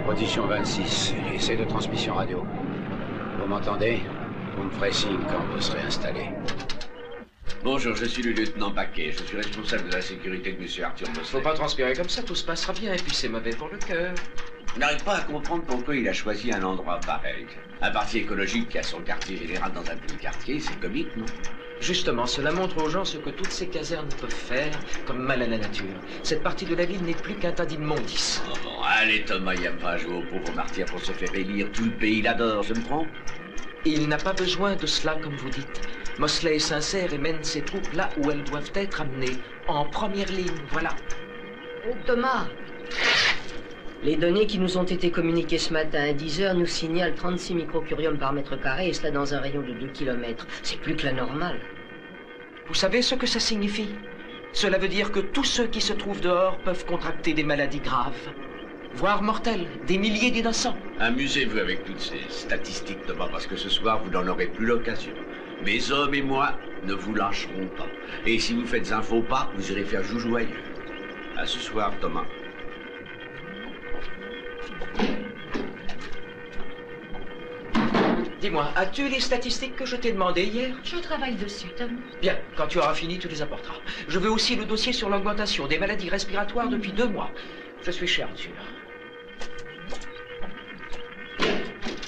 Position 26, essai de transmission radio. Vous m'entendez? Vous me ferez signe quand vous serez installé. Bonjour, je suis le lieutenant Paquet. Je suis responsable de la sécurité de monsieur Arthur Mosley. Faut pas transpirer comme ça, tout se passera bien, et puis c'est mauvais pour le cœur. Je n'arrive pas à comprendre pourquoi il a choisi un endroit pareil. Un parti écologique qui a son quartier général dans un petit quartier, c'est comique, non? Justement, cela montre aux gens ce que toutes ces casernes peuvent faire comme mal à la nature. Cette partie de la ville n'est plus qu'un tas d'immondices. Oh bon, allez Thomas, il n'aime pas jouer au pauvre martyr pour se faire élire. Tout le pays l'adore, je me trompe? Il n'a pas besoin de cela, comme vous dites. Mosley est sincère et mène ses troupes là où elles doivent être amenées. En première ligne, voilà. Thomas, les données qui nous ont été communiquées ce matin à 10 heures nous signalent 36 microcuriums par mètre carré, et cela dans un rayon de 2 km. C'est plus que la normale. Vous savez ce que ça signifie? Cela veut dire que tous ceux qui se trouvent dehors peuvent contracter des maladies graves, voire mortelles, des milliers d'innocents. Amusez-vous avec toutes ces statistiques, Thomas, parce que ce soir, vous n'en aurez plus l'occasion. Mes hommes et moi ne vous lâcherons pas. Et si vous faites un faux pas, vous irez faire joujou ailleurs. À ce soir, Thomas. Dis-moi, as-tu les statistiques que je t'ai demandées hier? Je travaille dessus, Tom. Bien, quand tu auras fini, tu les apporteras. Je veux aussi le dossier sur l'augmentation des maladies respiratoires depuis 2 mois. Je suis chez Arthur.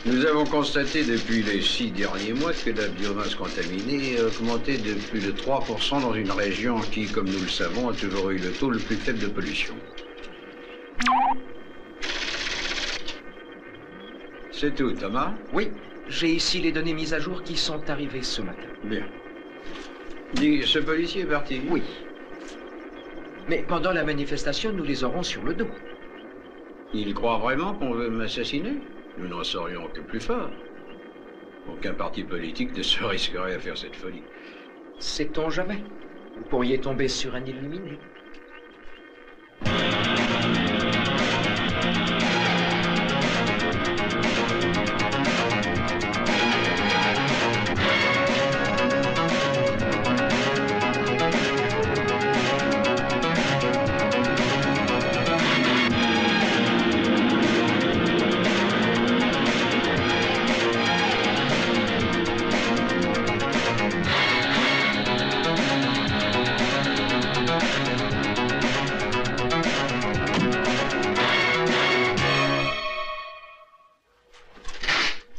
Nous avons constaté depuis les 6 derniers mois que la biomasse contaminée a augmenté de plus de 3% dans une région qui, comme nous le savons, a toujours eu le taux le plus faible de pollution. C'est tout, Thomas? Oui, j'ai ici les données mises à jour qui sont arrivées ce matin. Bien. Dis, ce policier est parti? Oui. Mais pendant la manifestation, nous les aurons sur le dos. Il croit vraiment qu'on veut m'assassiner? Nous n'en serions que plus forts. Aucun parti politique ne se risquerait à faire cette folie. Sait-on jamais? Vous pourriez tomber sur un illuminé.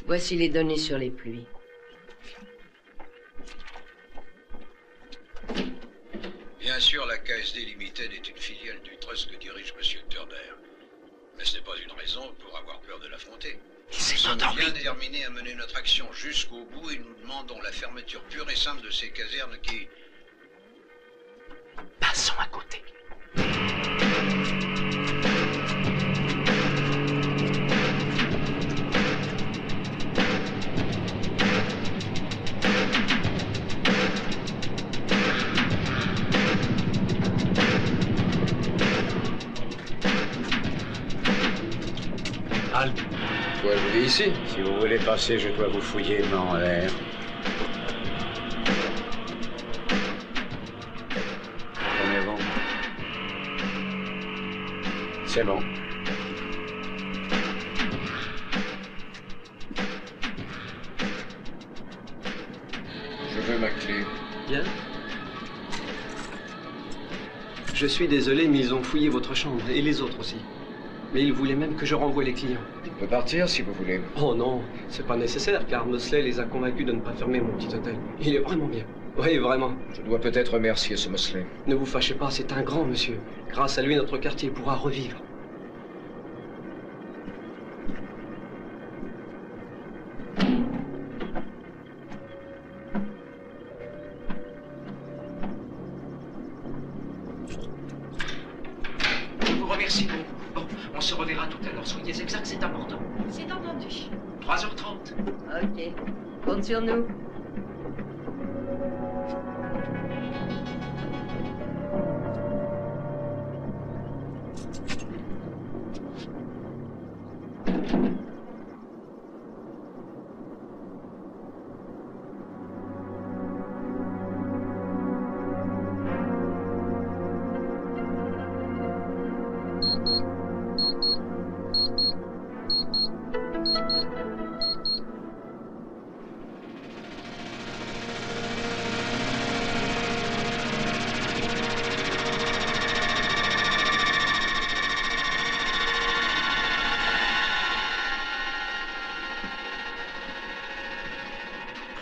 Voici les données sur les pluies. Bien sûr, la KSD Limited est une filiale du trust que dirige M. Turner. Mais ce n'est pas une raison pour avoir peur de l'affronter. Nous sommes bien déterminés à mener notre action jusqu'au bout et nous demandons la fermeture pure et simple de ces casernes qui... Passons à côté. Halte. Quoi, je vis ici? Si vous voulez passer, je dois vous fouiller main en l'air. Prenez bon. C'est bon. Je veux ma clé. Bien. Je suis désolé, mais ils ont fouillé votre chambre, et les autres aussi. Mais ils voulaient même que je renvoie les clients. Je peux partir si vous voulez. Oh non, c'est pas nécessaire, car Mosley les a convaincus de ne pas fermer mon petit hôtel. Il est vraiment bien. Oui, vraiment. Je dois peut-être remercier ce Mosley. Ne vous fâchez pas, c'est un grand monsieur. Grâce à lui, notre quartier pourra revivre. Je vous remercie beaucoup. Bon, on se reverra tout à l'heure. Soyez exacts, c'est important. C'est entendu. 3h30. Ok. Compte sur nous.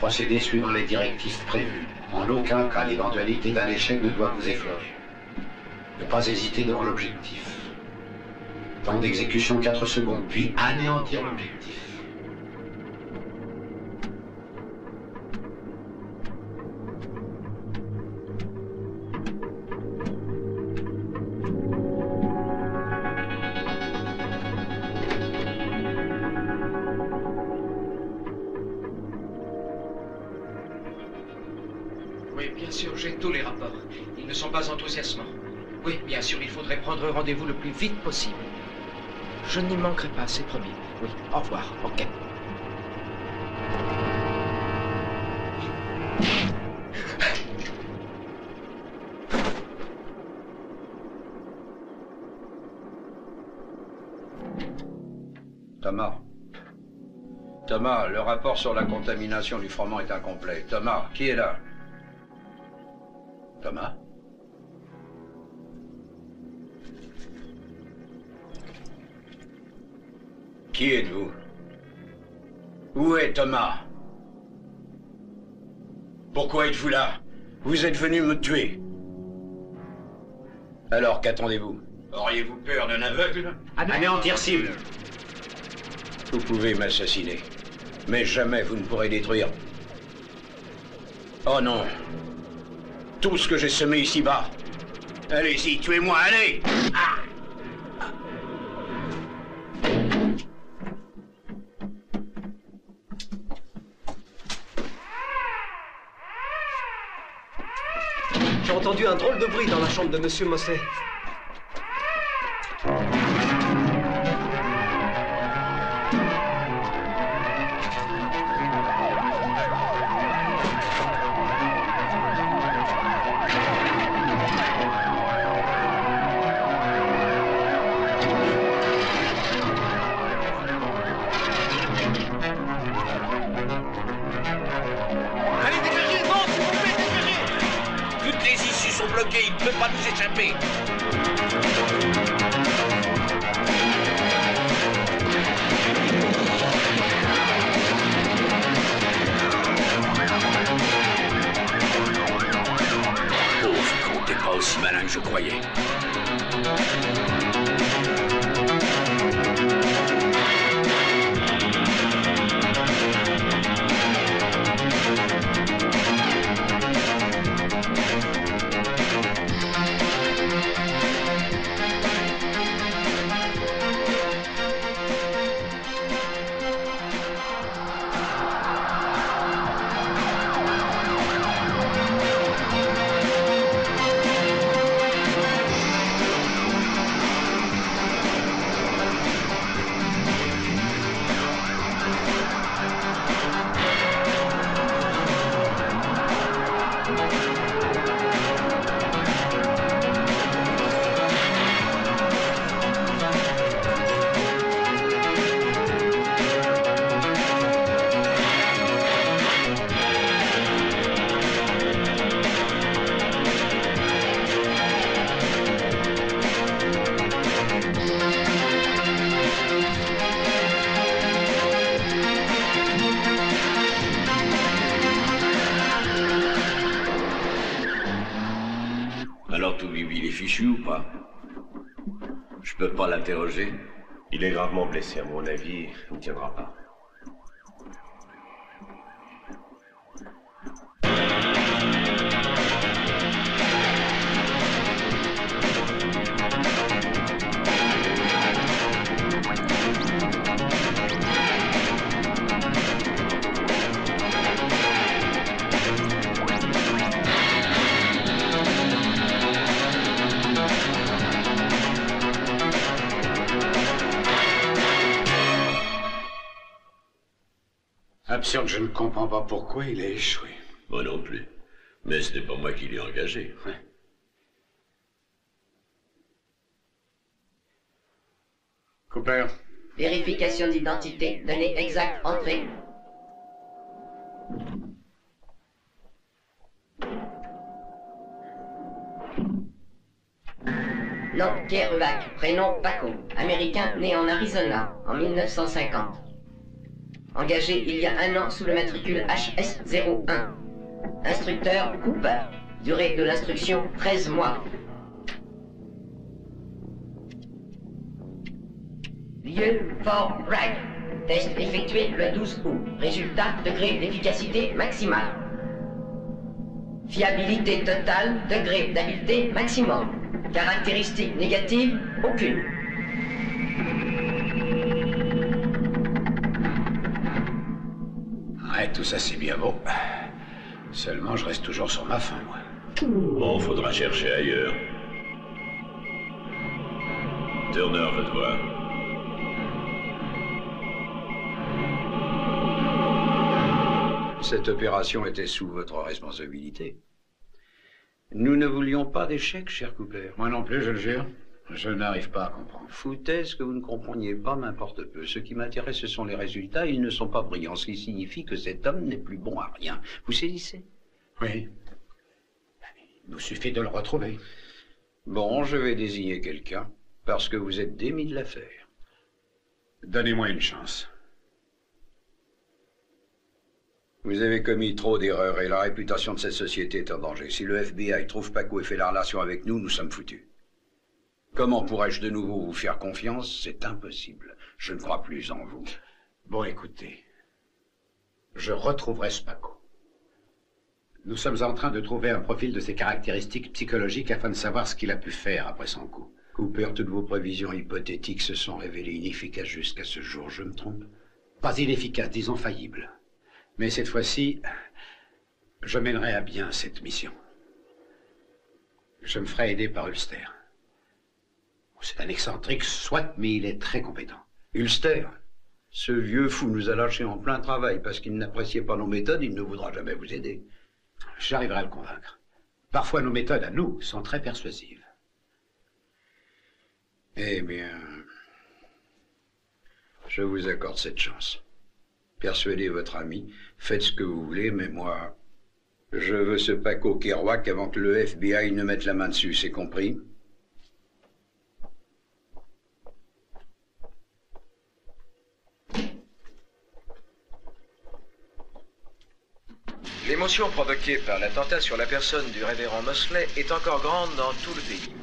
Procédez suivant les directives prévues. En aucun cas, l'éventualité d'un échec ne doit vous effleurer. Ne pas hésiter devant l'objectif. Temps d'exécution 4 secondes, puis anéantir l'objectif. Oui, bien sûr, j'ai tous les rapports. Ils ne sont pas enthousiasmants. Oui, bien sûr, il faudrait prendre rendez-vous le plus vite possible. Je n'y manquerai pas, c'est promis. Oui, au revoir, ok. Thomas. Thomas, le rapport sur la contamination du froment est incomplet. Thomas, qui est là? Thomas? Qui êtes-vous? Où est Thomas? Pourquoi êtes-vous là? Vous êtes venu me tuer. Alors, qu'attendez-vous? Auriez-vous peur d'un aveugle? Anéantir cible. Vous pouvez m'assassiner, mais jamais vous ne pourrez détruire. Oh non. Tout ce que j'ai semé ici-bas. Allez-y, tuez-moi, allez! Ah! J'ai entendu un drôle de bruit dans la chambre de Monsieur Mosley. Il ne peut pas nous échapper. Pauvre con, t'es pas aussi malin que je croyais. Alors tout lui, il est fichu ou pas? Je peux pas l'interroger? Il est gravement blessé, à mon avis, il ne tiendra pas. Absurde, je ne comprends pas pourquoi il a échoué. Moi non plus. Mais ce n'est pas moi qui l'ai engagé. Ouais. Cooper. Vérification d'identité, données exactes, entrée. Nom, Kerouac, prénom Paco, américain, né en Arizona, en 1950. Engagé il y a 1 an sous le matricule HS01. Instructeur Cooper. Durée de l'instruction 13 mois. Lieu Fort Bragg. Test effectué le 12 août. Résultat, degré d'efficacité maximale. Fiabilité totale, degré d'habileté maximum. Caractéristiques négatives, aucune. Ouais, tout ça c'est bien beau. Seulement, je reste toujours sur ma faim, moi. Bon, faudra chercher ailleurs. Turner veut te voir. Cette opération était sous votre responsabilité. Nous ne voulions pas d'échec, cher Cooper. Moi non plus, je le jure. Je n'arrive pas à comprendre. Foutaise que vous ne compreniez pas, m'importe peu. Ce qui m'intéresse, ce sont les résultats. Ils ne sont pas brillants, ce qui signifie que cet homme n'est plus bon à rien. Vous saisissez? Oui. Il nous suffit de le retrouver. Bon, je vais désigner quelqu'un, parce que vous êtes démis de l'affaire. Donnez-moi une chance. Vous avez commis trop d'erreurs et la réputation de cette société est en danger. Si le FBI trouve Paco et fait la relation avec nous, nous sommes foutus. Comment pourrais-je de nouveau vous faire confiance? C'est impossible. Je ne crois plus en vous. Bon, écoutez. Je retrouverai ce Paco. Nous sommes en train de trouver un profil de ses caractéristiques psychologiques afin de savoir ce qu'il a pu faire après son coup. Cooper, toutes vos prévisions hypothétiques se sont révélées inefficaces jusqu'à ce jour, je me trompe? Pas inefficaces, disons faillibles. Mais cette fois-ci, je mènerai à bien cette mission. Je me ferai aider par Ulster. C'est un excentrique, soit, mais il est très compétent. Ulster? Ce vieux fou nous a lâchés en plein travail parce qu'il n'appréciait pas nos méthodes, il ne voudra jamais vous aider. J'arriverai à le convaincre. Parfois, nos méthodes à nous sont très persuasives. Eh bien, je vous accorde cette chance. Persuadez votre ami, faites ce que vous voulez, mais moi, je veux ce Paco Kerouac avant que le FBI ne mette la main dessus, c'est compris? L'émotion provoquée par l'attentat sur la personne du révérend Mosley est encore grande dans tout le pays.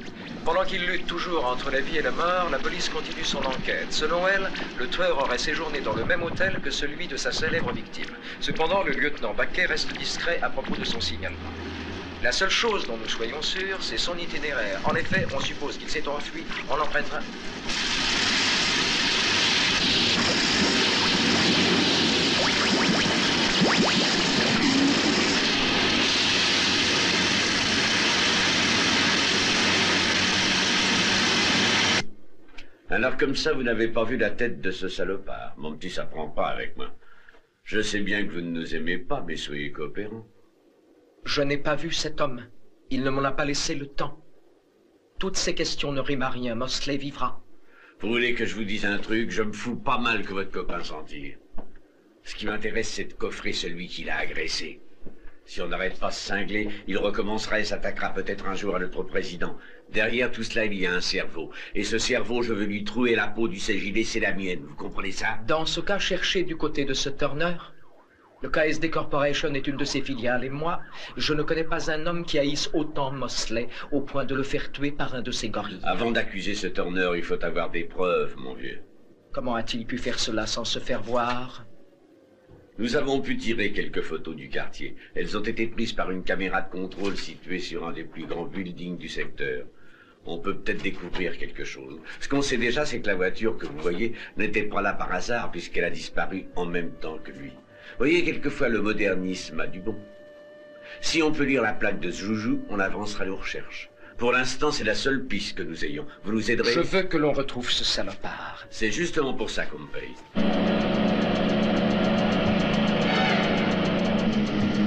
Pendant qu'il lutte toujours entre la vie et la mort, la police continue son enquête. Selon elle, le tueur aurait séjourné dans le même hôtel que celui de sa célèbre victime. Cependant, le lieutenant Baquet reste discret à propos de son signalement. La seule chose dont nous soyons sûrs, c'est son itinéraire. En effet, on suppose qu'il s'est enfui en empruntant... Alors comme ça, vous n'avez pas vu la tête de ce salopard. Mon petit, ça prend pas avec moi. Je sais bien que vous ne nous aimez pas, mais soyez coopérants. Je n'ai pas vu cet homme. Il ne m'en a pas laissé le temps. Toutes ces questions ne riment à rien. Mosley vivra. Vous voulez que je vous dise un truc? Je me fous pas mal que votre copain s'en tire. Ce qui m'intéresse, c'est de coffrer celui qui l'a agressé. Si on n'arrête pas de cingler, il recommencera et s'attaquera peut-être un jour à notre président. Derrière tout cela, il y a un cerveau. Et ce cerveau, je veux lui trouer la peau du CJD, c'est la mienne. Vous comprenez ça? Dans ce cas, cherchez du côté de ce Turner. Le KSD Corporation est une de ses filiales, et moi, je ne connais pas un homme qui haïsse autant Mosley, au point de le faire tuer par un de ses gorilles. Avant d'accuser ce Turner, il faut avoir des preuves, mon vieux. Comment a-t-il pu faire cela sans se faire voir? Nous avons pu tirer quelques photos du quartier. Elles ont été prises par une caméra de contrôle située sur un des plus grands buildings du secteur. On peut peut-être découvrir quelque chose. Ce qu'on sait déjà, c'est que la voiture que vous voyez n'était pas là par hasard, puisqu'elle a disparu en même temps que lui. Vous voyez, quelquefois, le modernisme a du bon. Si on peut lire la plaque de ce joujou, on avancera nos recherches. Pour l'instant, c'est la seule piste que nous ayons. Vous nous aiderez? Je veux que l'on retrouve ce salopard. C'est justement pour ça qu'on me paye.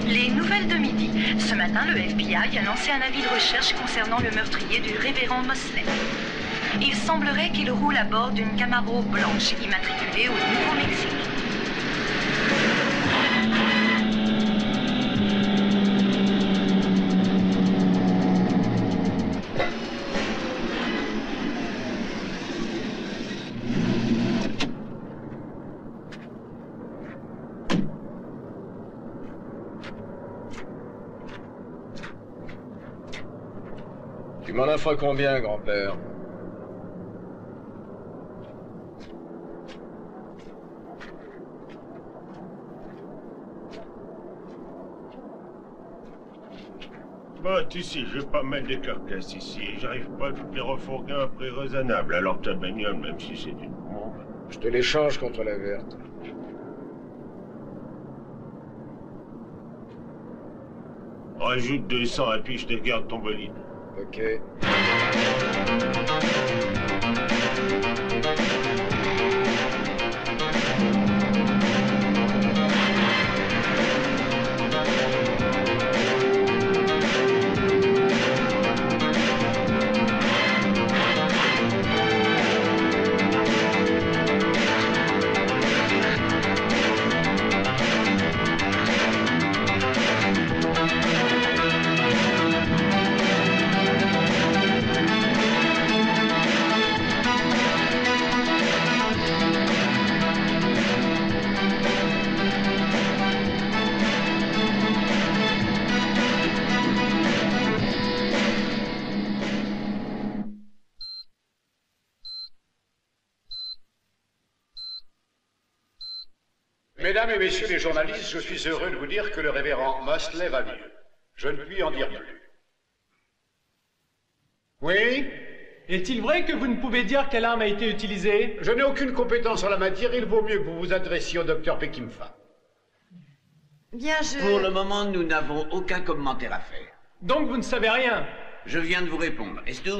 Les nouvelles de midi. Ce matin, le FBI a lancé un avis de recherche concernant le meurtrier du révérend Mosley. Il semblerait qu'il roule à bord d'une Camaro blanche immatriculée au Nouveau-Mexique. Tu m'en offres combien, grand-père? Bah, tu sais, j'ai pas mal de carcasses ici et j'arrive pas à toutes les refourguer à un prix raisonnable. Alors ta bagnole, même si c'est une bombe... Je te l'échange contre la verte. Rajoute 200 et puis je te garde ton bolide. Ok. Mesdames et messieurs les journalistes, je suis heureux de vous dire que le révérend Mosley va mieux. Je ne puis en dire plus. Oui? Est-il vrai que vous ne pouvez dire quelle arme a été utilisée? Je n'ai aucune compétence en la matière, il vaut mieux que vous vous adressiez au docteur Pekimfa. Bien, Pour le moment, nous n'avons aucun commentaire à faire. Donc vous ne savez rien? Je viens de vous répondre. Est-ce tout?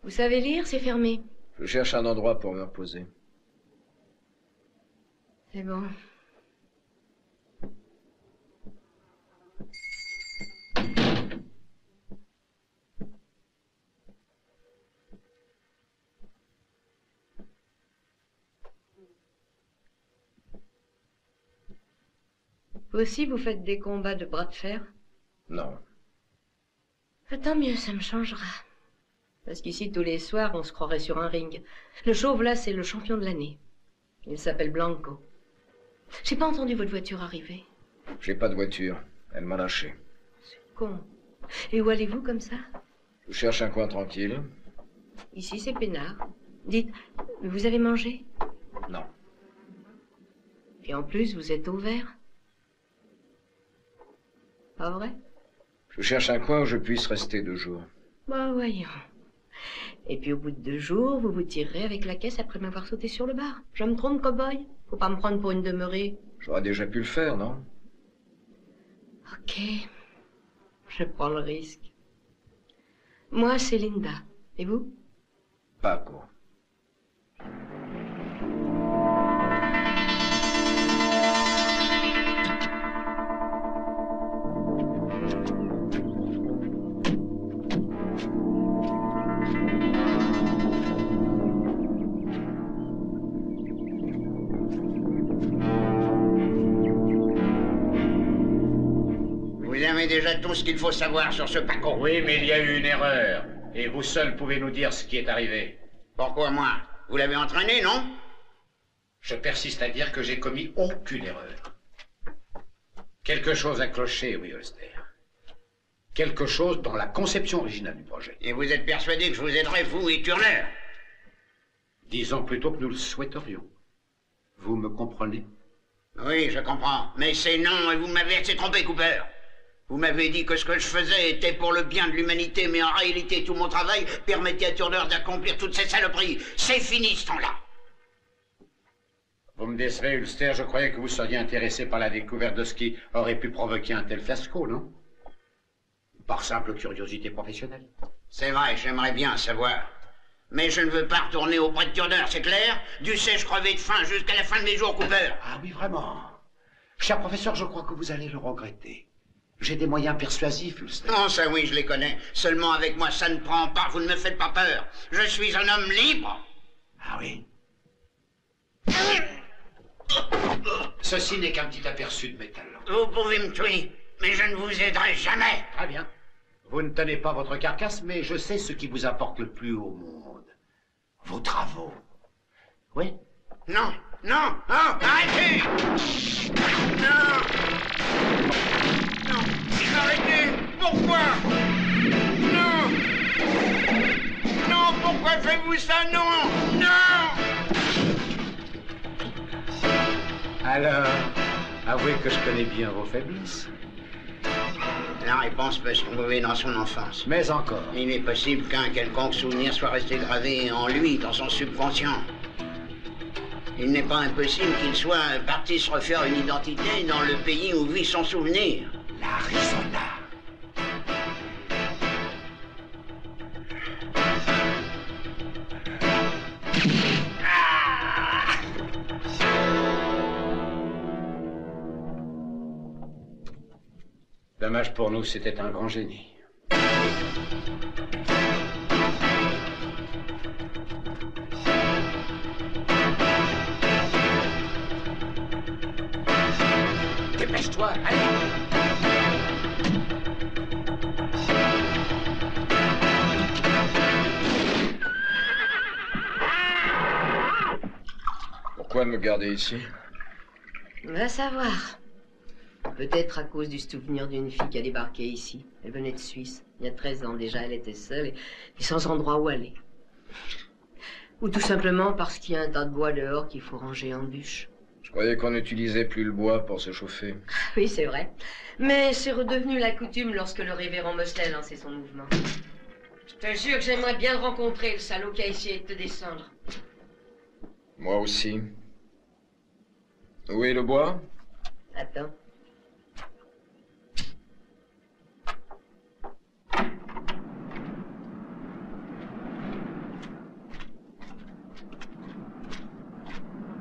Vous savez lire, c'est fermé. Je cherche un endroit pour me reposer. C'est bon. Vous aussi, vous faites des combats de bras de fer? Non. Tant mieux, ça me changera. Parce qu'ici, tous les soirs, on se croirait sur un ring. Le chauve, là, c'est le champion de l'année. Il s'appelle Blanco. J'ai pas entendu votre voiture arriver. J'ai pas de voiture. Elle m'a lâché. C'est con. Et où allez-vous comme ça? Je cherche un coin tranquille. Ici, c'est peinard. Dites, vous avez mangé? Non. Et en plus, vous êtes au vert? Pas vrai? Je cherche un coin où je puisse rester 2 jours. Bah, voyons. Et puis, au bout de 2 jours, vous vous tirerez avec la caisse après m'avoir sauté sur le bar. Je me trompe, cow-boy? Faut pas me prendre pour une demeurée. J'aurais déjà pu le faire, non? Ok. Je prends le risque. Moi, c'est Linda. Et vous? Paco. Vous avez déjà tout ce qu'il faut savoir sur ce Paco. Oui, mais il y a eu une erreur. Et vous seul pouvez nous dire ce qui est arrivé. Pourquoi moi? Vous l'avez entraîné, non? Je persiste à dire que j'ai commis aucune erreur. Quelque chose a cloché, oui, Holster. Quelque chose dans la conception originale du projet. Et vous êtes persuadé que je vous aiderai, vous et Turner? Disons plutôt que nous le souhaiterions. Vous me comprenez? Oui, je comprends. Mais c'est non, et vous m'avez assez trompé, Cooper. Vous m'avez dit que ce que je faisais était pour le bien de l'humanité, mais en réalité, tout mon travail permettait à Turner d'accomplir toutes ces saloperies. C'est fini, ce temps-là. Vous me décevez, Ulster. Je croyais que vous seriez intéressé par la découverte de ce qui aurait pu provoquer un tel fiasco, non? Par simple curiosité professionnelle. C'est vrai, j'aimerais bien savoir. Mais je ne veux pas retourner auprès de Turner, c'est clair? Dussé-je crever de faim jusqu'à la fin de mes jours, Cooper? Ah oui, vraiment. Cher professeur, je crois que vous allez le regretter. J'ai des moyens persuasifs, Ulster. Non, ça oui, je les connais. Seulement avec moi, ça ne prend pas. Vous ne me faites pas peur. Je suis un homme libre. Ah oui? Ceci n'est qu'un petit aperçu de mes talents. Vous pouvez me tuer, mais je ne vous aiderai jamais. Très bien. Vous ne tenez pas votre carcasse, mais je sais ce qui vous importe le plus au monde. Vos travaux. Oui? Non, non, non, arrêtez! Non! Non, arrêtez! Pourquoi? Non! Non, pourquoi faites-vous ça? Non! Non! Alors, avouez que je connais bien vos faiblesses. La réponse peut se trouver dans son enfance. Mais encore. Il est possible qu'un quelconque souvenir soit resté gravé en lui, dans son subconscient. Il n'est pas impossible qu'il soit parti se refaire une identité dans le pays où vit son souvenir. L'Arizona. Dommage pour nous, c'était un grand génie. Dépêche-toi, allez! Pourquoi me garder ici? Va savoir. Peut-être à cause du souvenir d'une fille qui a débarqué ici. Elle venait de Suisse. Il y a 13 ans déjà, elle était seule et sans endroit où aller. Ou tout simplement parce qu'il y a un tas de bois dehors qu'il faut ranger en bûche. Je croyais qu'on n'utilisait plus le bois pour se chauffer. Oui, c'est vrai. Mais c'est redevenu la coutume lorsque le révérend Mosley lançait son mouvement. Je te jure que j'aimerais bien le rencontrer, le salaud qui a essayé de te descendre. Moi aussi. Où est le bois? Attends.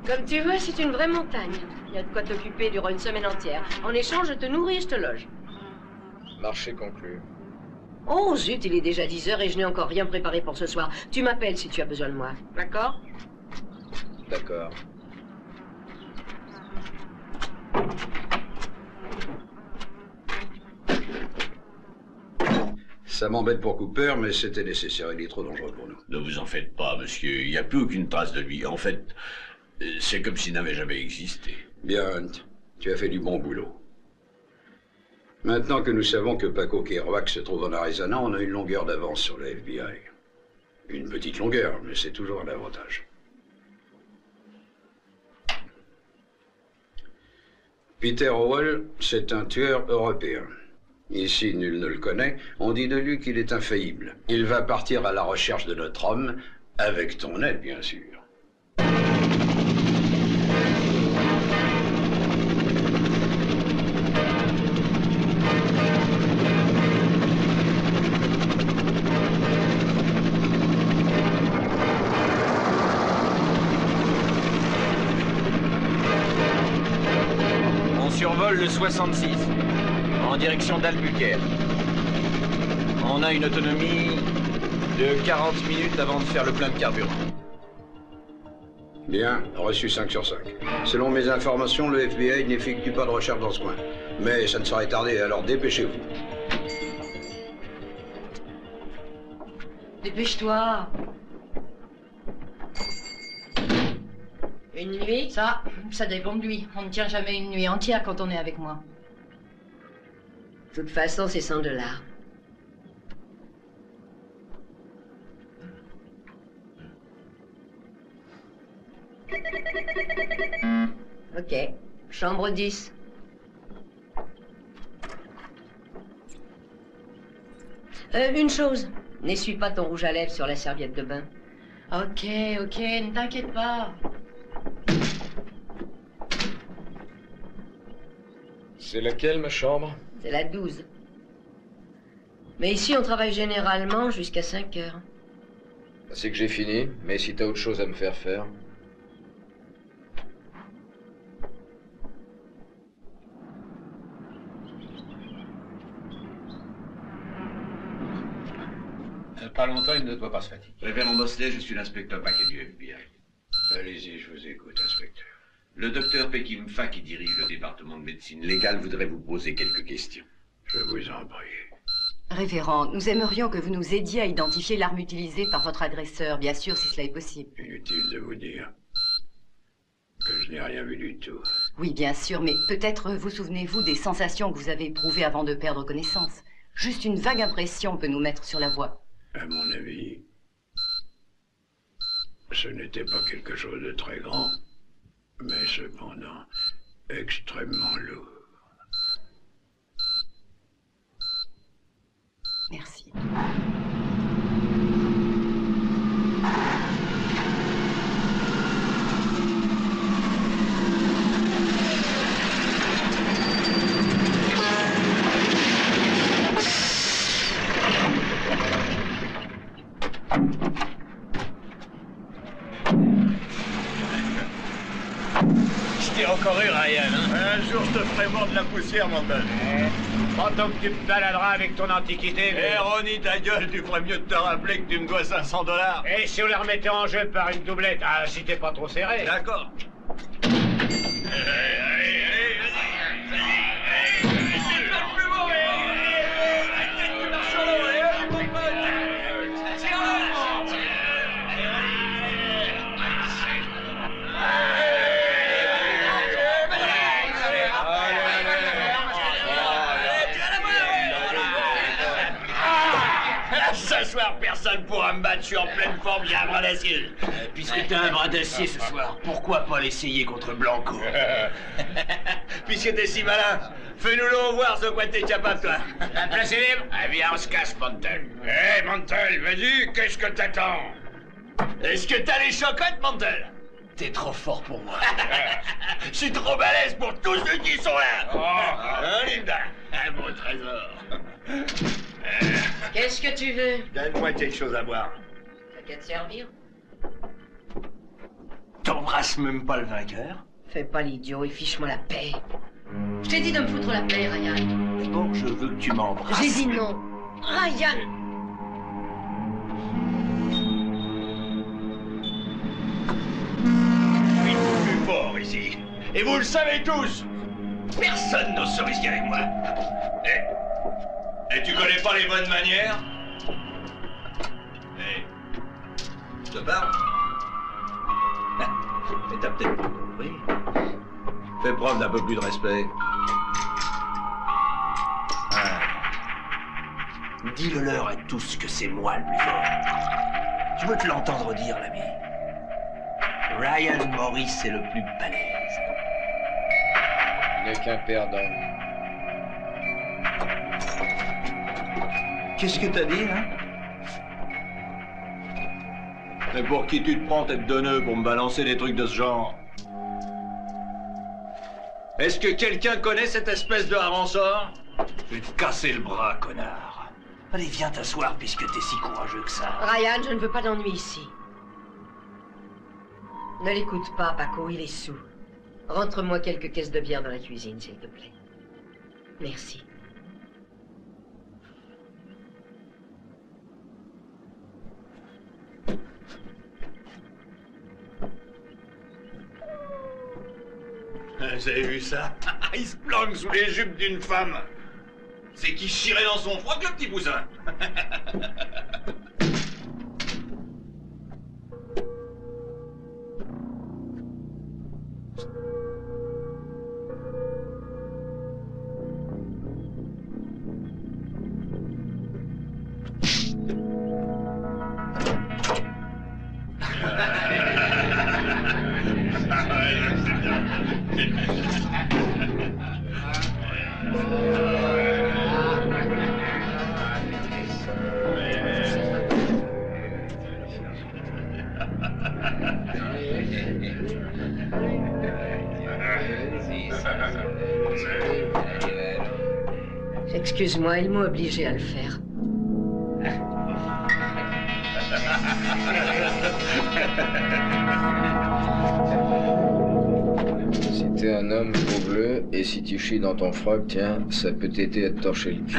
Comme tu vois, c'est une vraie montagne. Il y a de quoi t'occuper durant une semaine entière. En échange, je te nourris et je te loge. Marché conclu. Oh zut, il est déjà 10 heures et je n'ai encore rien préparé pour ce soir. Tu m'appelles si tu as besoin de moi, d'accord? D'accord. Ça m'embête pour Cooper, mais c'était nécessaire. Il est trop dangereux pour nous. Ne vous en faites pas, monsieur. Il n'y a plus aucune trace de lui. En fait, c'est comme s'il n'avait jamais existé. Bien, Hunt. Tu as fait du bon boulot. Maintenant que nous savons que Paco Kerouac se trouve en Arizona, on a une longueur d'avance sur le FBI. Une petite longueur, mais c'est toujours un avantage. Peter Howell, c'est un tueur européen. Ici, nul ne le connaît. On dit de lui qu'il est infaillible. Il va partir à la recherche de notre homme, avec ton aide, bien sûr. On survole le 66. En direction d'Albuquerque. On a une autonomie de 40 minutes avant de faire le plein de carburant. Bien, reçu 5 sur 5. Selon mes informations, le FBI n'effectue pas de recherche dans ce coin. Mais ça ne saurait tarder, alors dépêchez-vous. Dépêche-toi. Une nuit? Ça dépend de lui. On ne tient jamais une nuit entière quand on est avec moi. De toute façon, c'est $100. Ok. Chambre 10. Une chose. N'essuie pas ton rouge à lèvres sur la serviette de bain. Ok, ne t'inquiète pas. C'est laquelle, ma chambre? C'est la 12. Mais ici, on travaille généralement jusqu'à 5 heures. C'est que j'ai fini, mais si t'as autre chose à me faire faire... Pas longtemps, il ne doit pas se fatiguer. Révérend Mosley, je suis l'inspecteur Paquet du FBI. Allez-y, je vous écoute, inspecteur. Le docteur Pekim Fa, qui dirige le département de médecine légale, voudrait vous poser quelques questions. Je vous en prie. Révérend, nous aimerions que vous nous aidiez à identifier l'arme utilisée par votre agresseur, bien sûr, si cela est possible. Inutile de vous dire que je n'ai rien vu du tout. Oui, bien sûr, mais peut-être vous souvenez-vous des sensations que vous avez éprouvées avant de perdre connaissance. Juste une vague impression peut nous mettre sur la voie. À mon avis, ce n'était pas quelque chose de très grand, mais cependant extrêmement lourd. Merci. Je t'ai encore eu, Ryan. Hein? Un jour, je te ferai mordre de la poussière, mon bel. Pas tant que tu te baladeras avec ton antiquité. Eh, Ronnie, ta gueule, tu ferais mieux de te rappeler que tu me dois $500. Et si on les remettait en jeu par une doublette? Ah, si t'es pas trop serré. D'accord. Ce soir, personne pourra me battre, je suis en pleine forme, j'ai un bras d'acier. Puisque t'as un bras d'acier ce soir, pourquoi pas l'essayer contre Blanco? Puisque t'es si malin, fais-nous-le voir ce quoi t'es capable, toi. La place est libre? Eh bien, on se casse, Mantel. Hé, Mantel, vas-y, qu'est-ce que t'attends? Est-ce que t'as les chocottes, Mantel? T'es trop fort pour moi. Je suis trop balèze pour tous ceux qui sont là. Hein, Linda? Un beau trésor. Qu'est-ce que tu veux? Donne-moi quelque chose à boire. T'as qu'à te servir. T'embrasses même pas le vainqueur? Fais pas l'idiot et fiche-moi la paix. Je t'ai dit de me foutre la paix, Ryan. Donc je veux que tu m'embrasses. J'ai dit non. Ryan! Il est plus fort ici. Et vous le savez tous. Personne n'ose se risquer avec moi. Et tu connais pas les bonnes manières? Hé, je te parle? Mais t'as peut-être pas compris. Fais preuve d'un peu plus de respect. Dis-le-leur à tous que c'est moi le plus fort. Je veux te l'entendre dire, l'ami. Ryan Morris, c'est le plus balèze. Il n'est qu'un perdant. Qu'est-ce que t'as dit, hein? Mais pour qui tu te prends, tête de nœud, pour me balancer des trucs de ce genre? Est-ce que quelqu'un connaît cette espèce de harançor? Je vais te casser le bras, connard. Allez, viens t'asseoir puisque t'es si courageux que ça. Ryan, je ne veux pas d'ennui ici. Ne l'écoute pas, Paco, il est saoul. Rentre-moi quelques caisses de bière dans la cuisine, s'il te plaît. Merci. Vous avez vu ça? Il se planque sous les jupes d'une femme. C'est qui chirait dans son froc, le petit poussin. Excuse-moi, ils m'ont obligé à le faire. Si t'es un homme, prouve-le, et si tu chies dans ton froc, tiens, ça peut t'aider à te torcher le cul.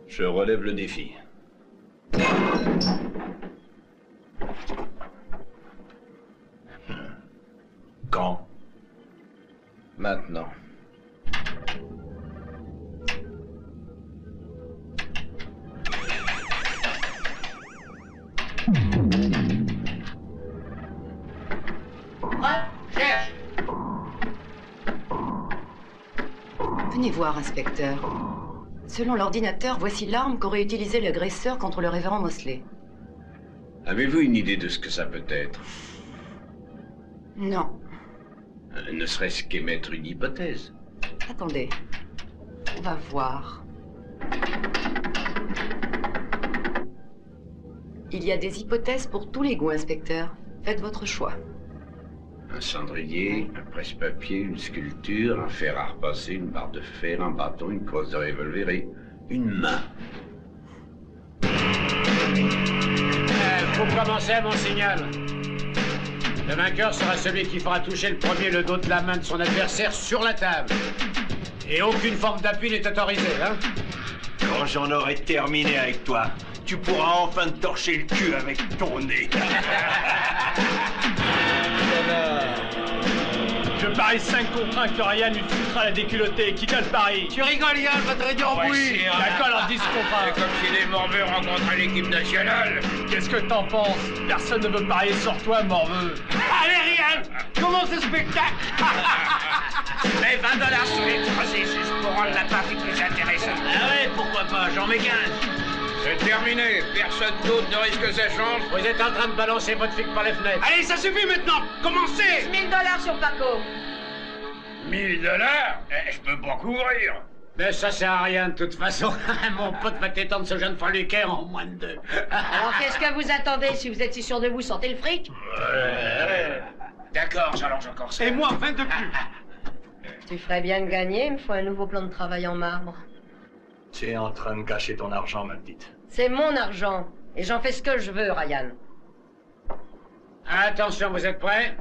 Je relève le défi. Quand? Maintenant. Cherche. Venez voir, inspecteur. Selon l'ordinateur, voici l'arme qu'aurait utilisée l'agresseur contre le révérend Mosley. Avez-vous une idée de ce que ça peut être? Non. Ne serait-ce qu'émettre une hypothèse. Attendez. On va voir. Il y a des hypothèses pour tous les goûts, inspecteur. Faites votre choix. Un cendrier, un presse-papier, une sculpture, un fer à repasser, une barre de fer, un bâton, une crosse de revolver et une main. Faut commencer, mon signal. Le vainqueur sera celui qui fera toucher le premier le dos de la main de son adversaire sur la table. Et aucune forme d'appui n'est autorisée, hein? Quand j'en aurai terminé avec toi, tu pourras enfin te torcher le cul avec ton nez. Je parie 5 contre 1 que Ryan utilisera la déculottée. Qui colle Paris? Tu rigoles, Yann, va te réduire en bouillie. La colle en 10 contre 1. C'est comme si les morveux rencontraient l'équipe nationale. Qu'est-ce que t'en penses? Personne ne veut parier sur toi, morveux. Allez, Ryan, commence ce spectacle. Mais 20$ sur les processus pour rendre la partie plus intéressante. Ah ouais, pourquoi pas, j'en mets 15. C'est terminé, personne d'autre ne risque sa chance. Vous êtes en train de balancer votre figue par les fenêtres. Allez, ça suffit maintenant, commencez. 1000$ sur Paco. 1000$? Je peux pas couvrir. Mais ça sert à rien de toute façon. Mon pote va t'étendre ce jeune Faluquet en moins de 2. Alors qu'est-ce que vous attendez? Si vous êtes si sûr de vous, sortez le fric. D'accord, j'allonge encore ça. Et moi, 20 de plus. Tu ferais bien de gagner, il me faut un nouveau plan de travail en marbre. Tu es en train de gâcher ton argent, ma petite. C'est mon argent, et j'en fais ce que je veux, Ryan. Attention, vous êtes prêts?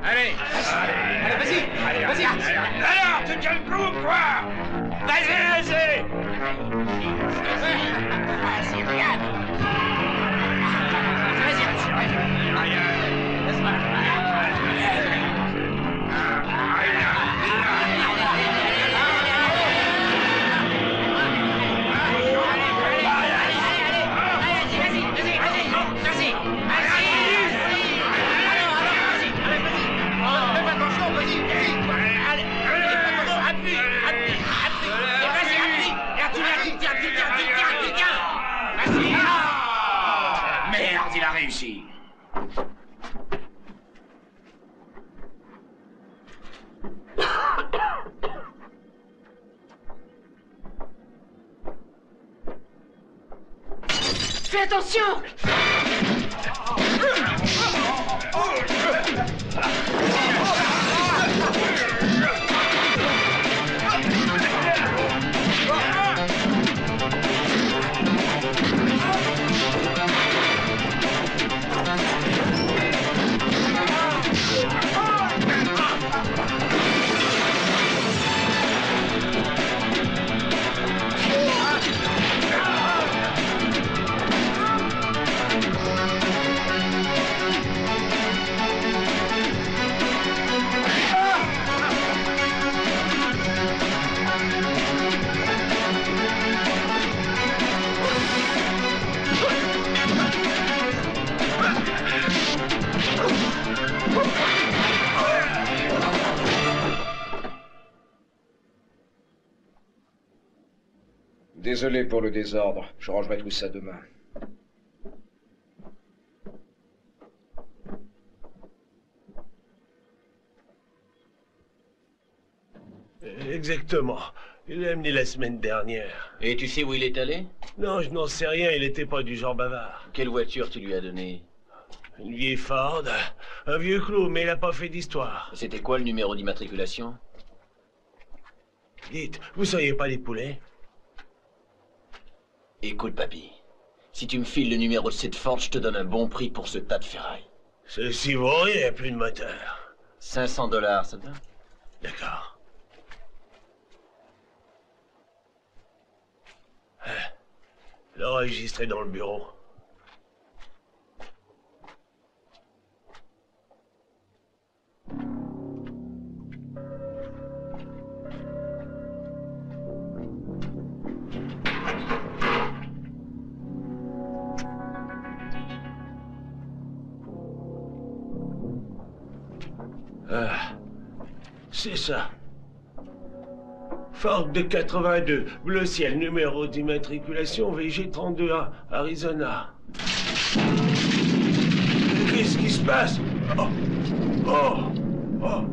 Allez! Allez, vas-y! Vas-y! Alors, tu tiens le coup ou quoi? Vas-y, vas-y! Vas-y, regarde! Merde, il a réussi. Fais attention! Désolé pour le désordre, je rangerai tout ça demain. Exactement. Il l'a amené la semaine dernière. Et tu sais où il est allé? Non, je n'en sais rien, il n'était pas du genre bavard. Quelle voiture tu lui as donnée? Une vieille Ford, un vieux clou, mais il n'a pas fait d'histoire. C'était quoi le numéro d'immatriculation? Dites, vous seriez pas des poulets? Écoute, papy, si tu me files le numéro de cette Ford, je te donne un bon prix pour ce tas de ferraille. Ceci vaut rien, plus de moteur. $500, ça te va? D'accord. L'enregistrer dans le bureau. C'est ça. Ford de 82, bleu ciel, numéro d'immatriculation VG32A, Arizona. Qu'est-ce qui se passe? Oh! Oh! Oh!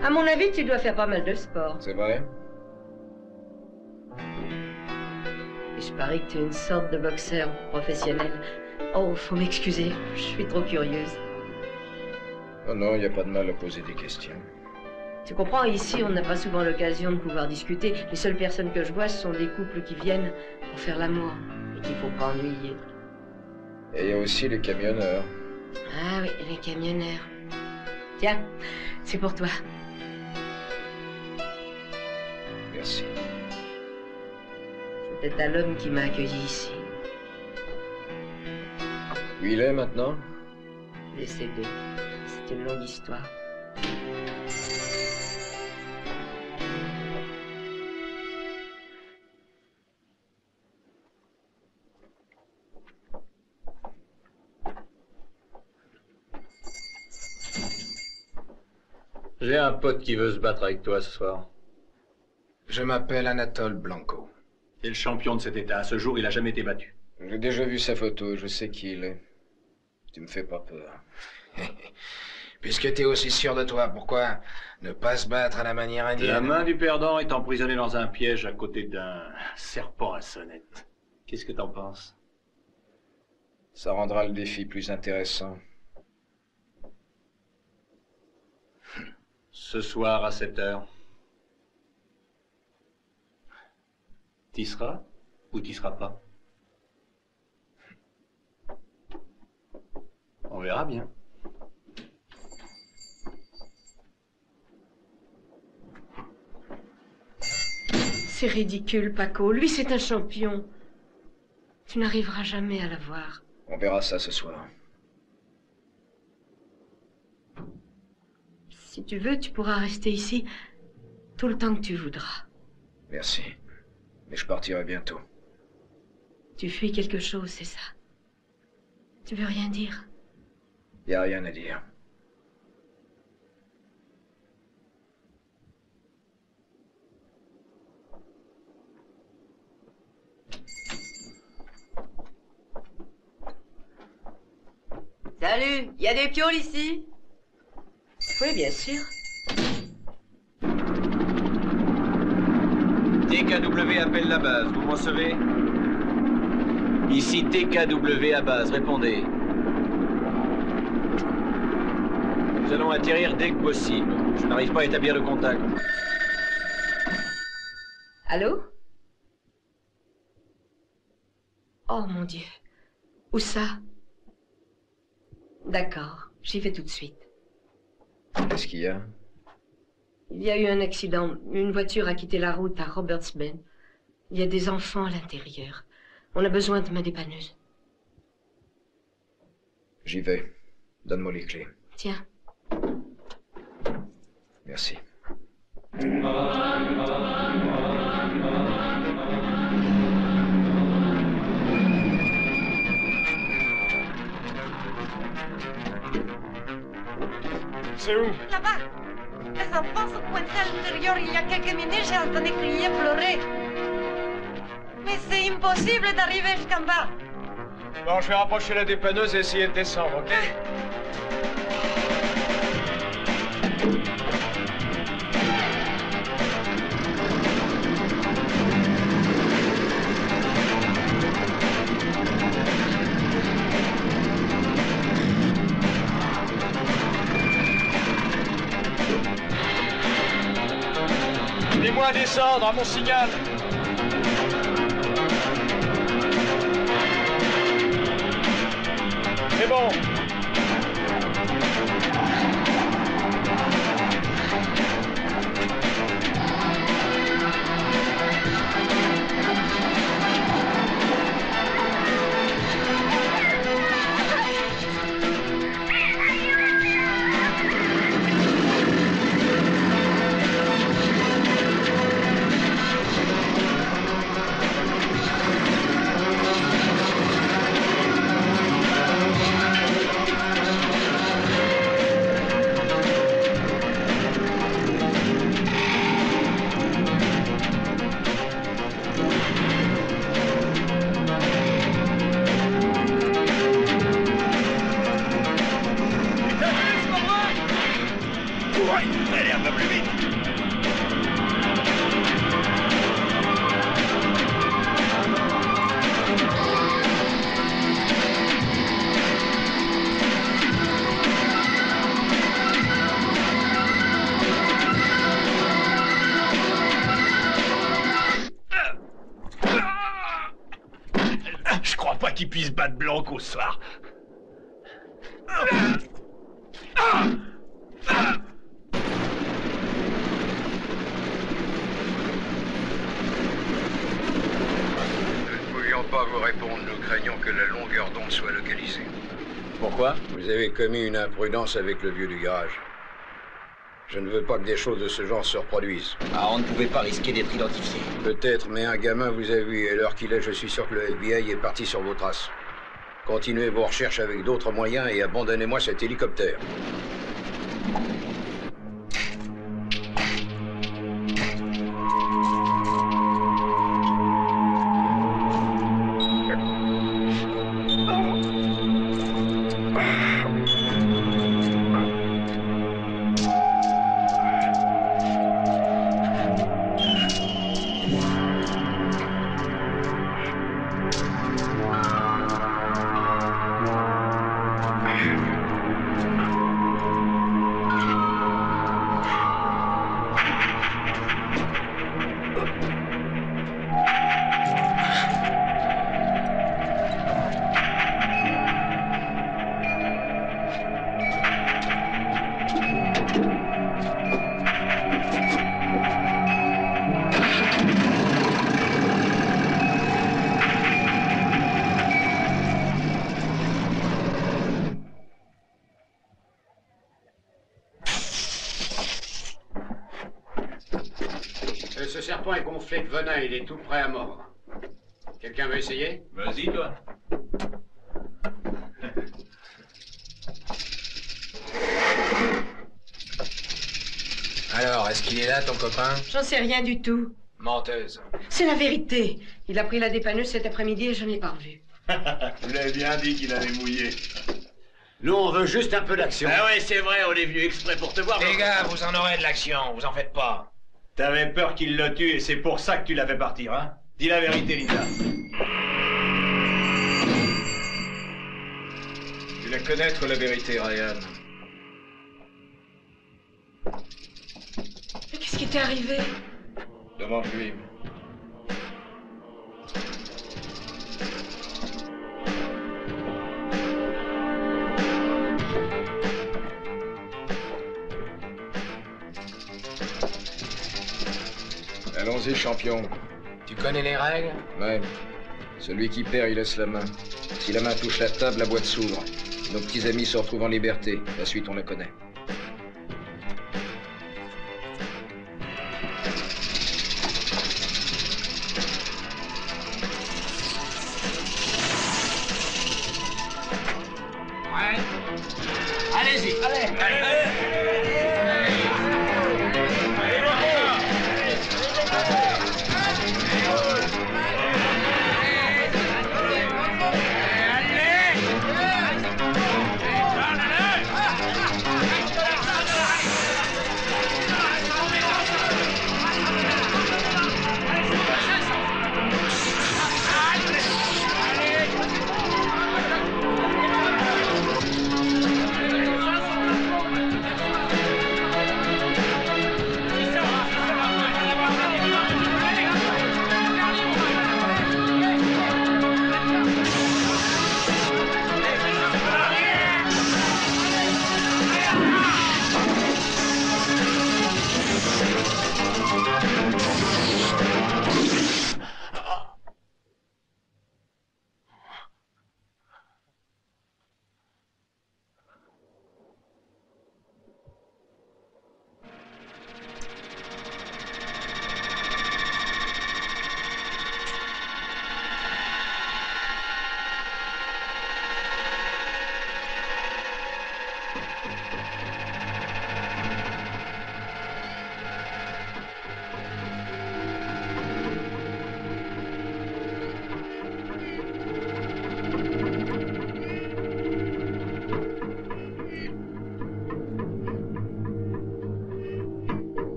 À mon avis, tu dois faire pas mal de sport. C'est vrai? Et je parie que tu es une sorte de boxeur professionnel. Oh, faut m'excuser, je suis trop curieuse. Oh non, il n'y a pas de mal à poser des questions. Tu comprends, ici, on n'a pas souvent l'occasion de pouvoir discuter. Les seules personnes que je vois, ce sont des couples qui viennent pour faire l'amour et qu'il faut pas ennuyer. Et il y a aussi les camionneurs. Ah oui, les camionneurs. Tiens, c'est pour toi. Merci. C'était à l'homme qui m'a accueilli ici. Où il est maintenant? Décédé. C'est une longue histoire. J'ai un pote qui veut se battre avec toi ce soir. Je m'appelle Anatole Blanco. C'est le champion de cet état. À ce jour, il a jamais été battu. J'ai déjà vu sa photo, je sais qui il est. Tu me fais pas peur. Puisque t'es aussi sûr de toi, pourquoi ne pas se battre à la manière indienne? La main du perdant est emprisonnée dans un piège à côté d'un serpent à sonnette. Qu'est-ce que t'en penses? Ça rendra le défi plus intéressant. Ce soir à 7h. T'y seras ou t'y seras pas? On verra bien. C'est ridicule, Paco. Lui, c'est un champion. Tu n'arriveras jamais à l'avoir. On verra ça ce soir. Si tu veux, tu pourras rester ici tout le temps que tu voudras. Merci. Mais je partirai bientôt. Tu fuis quelque chose, c'est ça? Tu veux rien dire? Y a rien à dire. Salut, y a des pioles ici? Oui, bien sûr. TKW appelle la base, vous me recevez? Ici TKW à base, répondez. Nous allons atterrir dès que possible. Je n'arrive pas à établir le contact. Allô? Oh mon Dieu. Où ça? D'accord, j'y vais tout de suite. Qu'est-ce qu'il y a? Il y a eu un accident. Une voiture a quitté la route à Roberts Bend. Il y a des enfants à l'intérieur. On a besoin de main dépanneuse. J'y vais. Donne-moi les clés. Tiens. Merci. C'est où? Là-bas. Les enfants sont coincés à l'intérieur. Il y a quelques minutes, j'ai entendu crier, pleurer. Mais c'est impossible d'arriver jusqu'en bas. Bon, je vais rapprocher la dépanneuse et essayer de descendre, ok? Aidez-moi à descendre à mon signal. C'est bon. Je crois pas qu'il puisse battre Blanco ce soir. Nous ne pouvions pas vous répondre. Nous craignons que la longueur d'onde soit localisée. Pourquoi? Vous avez commis une imprudence avec le vieux du garage. Je ne veux pas que des choses de ce genre se reproduisent. Ah, on ne pouvait pas risquer d'être identifié. Peut-être, mais un gamin vous a vu, et l'heure qu'il est, je suis sûr que le FBI est parti sur vos traces. Continuez vos recherches avec d'autres moyens et abandonnez-moi cet hélicoptère. Ce serpent est gonflé de venin, il est tout prêt à mordre. Quelqu'un veut essayer? Vas-y, toi. Alors, est-ce qu'il est là, ton copain? J'en sais rien du tout. Menteuse. C'est la vérité. Il a pris la dépanneuse cet après-midi et je ne l'ai pas revu. Vous l'avez bien dit qu'il allait mouiller. Nous, on veut juste un peu d'action. Ah ouais, c'est vrai, on est venu exprès pour te voir. Les gars, vous en aurez de l'action, vous en faites pas. T'avais peur qu'il le tue et c'est pour ça que tu l'as fait partir, hein? Dis la vérité, Linda. Tu dois connaître la vérité, Ryan. Mais qu'est-ce qui t'est arrivé? Demande-lui. Allons-y, champion. Tu connais les règles? Ouais. Celui qui perd, il laisse la main. Si la main touche la table, la boîte s'ouvre. Nos petits amis se retrouvent en liberté. La suite, on la connaît. Ouais. Allez-y. Allez.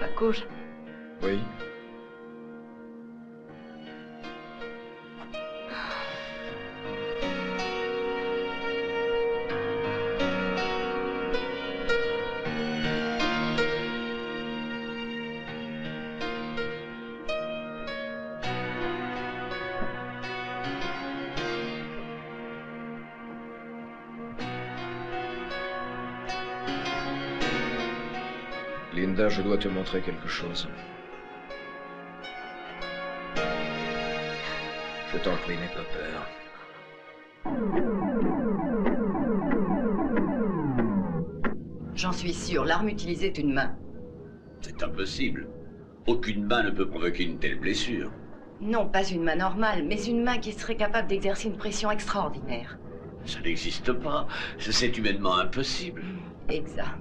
Paco, Oui. Linda, je dois te montrer quelque chose. Je t'en prie, n'aie pas peur. J'en suis sûr, l'arme utilisée est une main. C'est impossible. Aucune main ne peut provoquer une telle blessure. Non, pas une main normale, mais une main qui serait capable d'exercer une pression extraordinaire. Ça n'existe pas. C'est humainement impossible. Exact.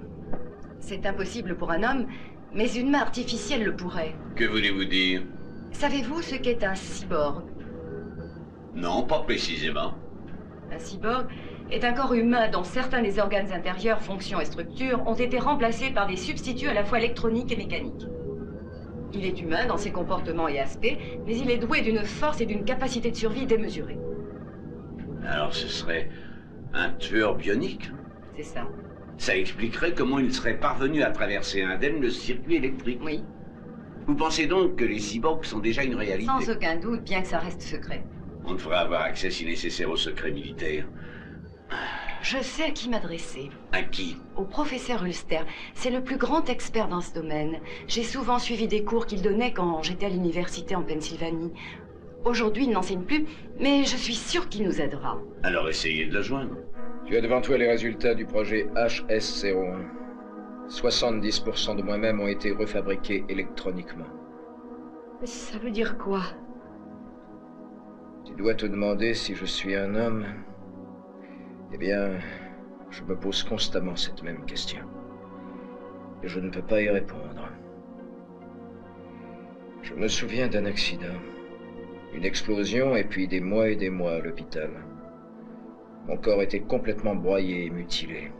C'est impossible pour un homme, mais une main artificielle le pourrait. Que voulez-vous dire? Savez-vous ce qu'est un cyborg? Non, pas précisément. Un cyborg est un corps humain dont certains des organes intérieurs, fonctions et structures ont été remplacés par des substituts à la fois électroniques et mécaniques. Il est humain dans ses comportements et aspects, mais il est doué d'une force et d'une capacité de survie démesurées. Alors ce serait un tueur bionique? C'est ça. Ça expliquerait comment il serait parvenu à traverser indemne le circuit électrique. Oui. Vous pensez donc que les cyborgs sont déjà une réalité? Sans aucun doute, bien que ça reste secret. On devrait avoir accès si nécessaire au secret militaire. Je sais à qui m'adresser. À qui? Au professeur Ulster. C'est le plus grand expert dans ce domaine. J'ai souvent suivi des cours qu'il donnait quand j'étais à l'université en Pennsylvanie. Aujourd'hui, il n'enseigne plus, mais je suis sûre qu'il nous aidera. Alors essayez de le joindre. Tu as devant toi les résultats du projet HS-01. 70% de moi-même ont été refabriqués électroniquement. Ça veut dire quoi? Tu dois te demander si je suis un homme. Eh bien, je me pose constamment cette même question. Et je ne peux pas y répondre. Je me souviens d'un accident. Une explosion et puis des mois à l'hôpital. Mon corps était complètement broyé et mutilé.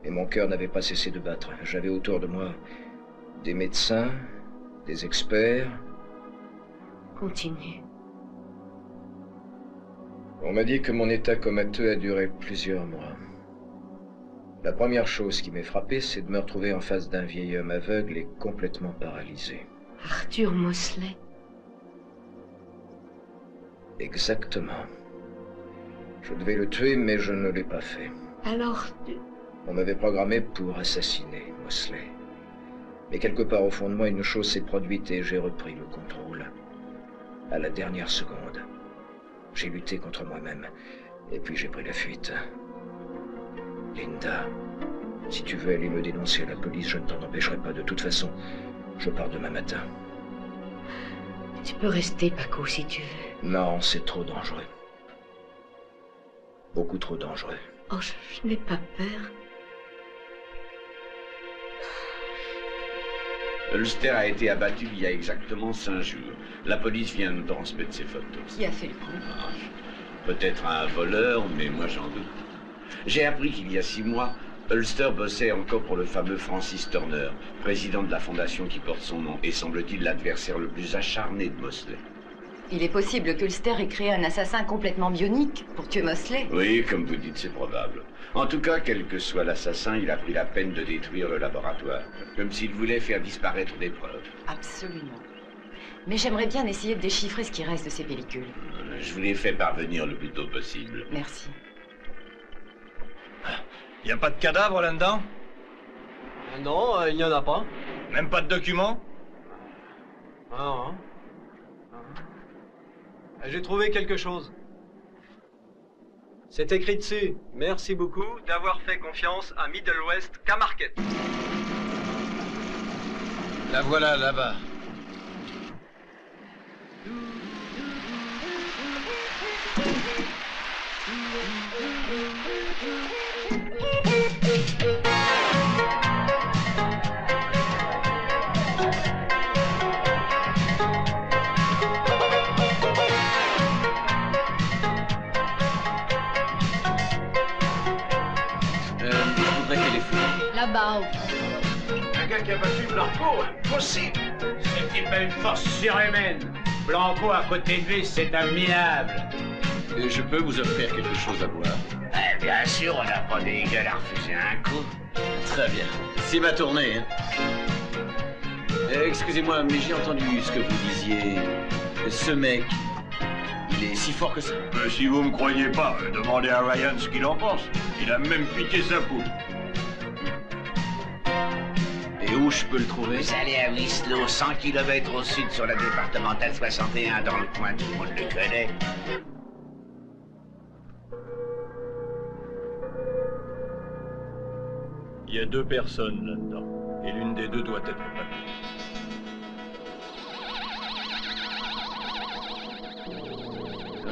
Et mon cœur n'avait pas cessé de battre. J'avais autour de moi des médecins, des experts. Continue. On m'a dit que mon état comateux a duré plusieurs mois. La première chose qui m'est frappée, c'est de me retrouver en face d'un vieil homme aveugle et complètement paralysé. Arthur Mosley. Exactement. Je devais le tuer, mais je ne l'ai pas fait. Alors, On m'avait programmé pour assassiner Mosley. Mais quelque part au fond de moi, une chose s'est produite et j'ai repris le contrôle. À la dernière seconde. J'ai lutté contre moi-même. Et puis j'ai pris la fuite. Linda, si tu veux aller me dénoncer à la police, je ne t'en empêcherai pas. De toute façon, je pars demain matin. Tu peux rester, Paco, si tu veux. Non, c'est trop dangereux. Beaucoup trop dangereux. Oh, je n'ai pas peur. Ulster a été abattu il y a exactement 5 jours. La police vient nous transmettre ses photos. Qui a fait le coup? Peut-être un voleur, mais moi j'en doute. J'ai appris qu'il y a 6 mois, Ulster bossait encore pour le fameux Francis Turner, président de la fondation qui porte son nom, et semble-t-il l'adversaire le plus acharné de Mosley. Il est possible qu'Ulster ait créé un assassin complètement bionique pour tuer Mosley. Oui, comme vous dites, c'est probable. En tout cas, quel que soit l'assassin, il a pris la peine de détruire le laboratoire, comme s'il voulait faire disparaître des preuves. Absolument. Mais j'aimerais bien essayer de déchiffrer ce qui reste de ces pellicules. Je vous les fais parvenir le plus tôt possible. Merci. Y a pas de cadavre là-dedans? Non, il n'y en a pas. Même pas de documents? Ah, j'ai trouvé quelque chose. C'est écrit dessus. Merci beaucoup d'avoir fait confiance à Middle West K-Market. La voilà là-bas. Là-bas. Un gars qui a battu Blanco, impossible. C'est pas une force surhumaine. Blanco à côté de lui, c'est un minable. Et je peux vous offrir quelque chose à boire. Eh bien sûr, on n'a pas des gueules à refuser un coup. Très bien. C'est ma tournée, hein. Excusez-moi, mais j'ai entendu ce que vous disiez. Ce mec, il est si fort que ça. Si vous me croyez pas, demandez à Ryan ce qu'il en pense. Il a même piqué sa poule. Et où où je peux le trouver? Vous allez à Wieslow, 100 km au sud sur la départementale 61, dans le coin, tout le monde le connaît. Il y a 2 personnes là-dedans, et l'une des 2 doit être Paco.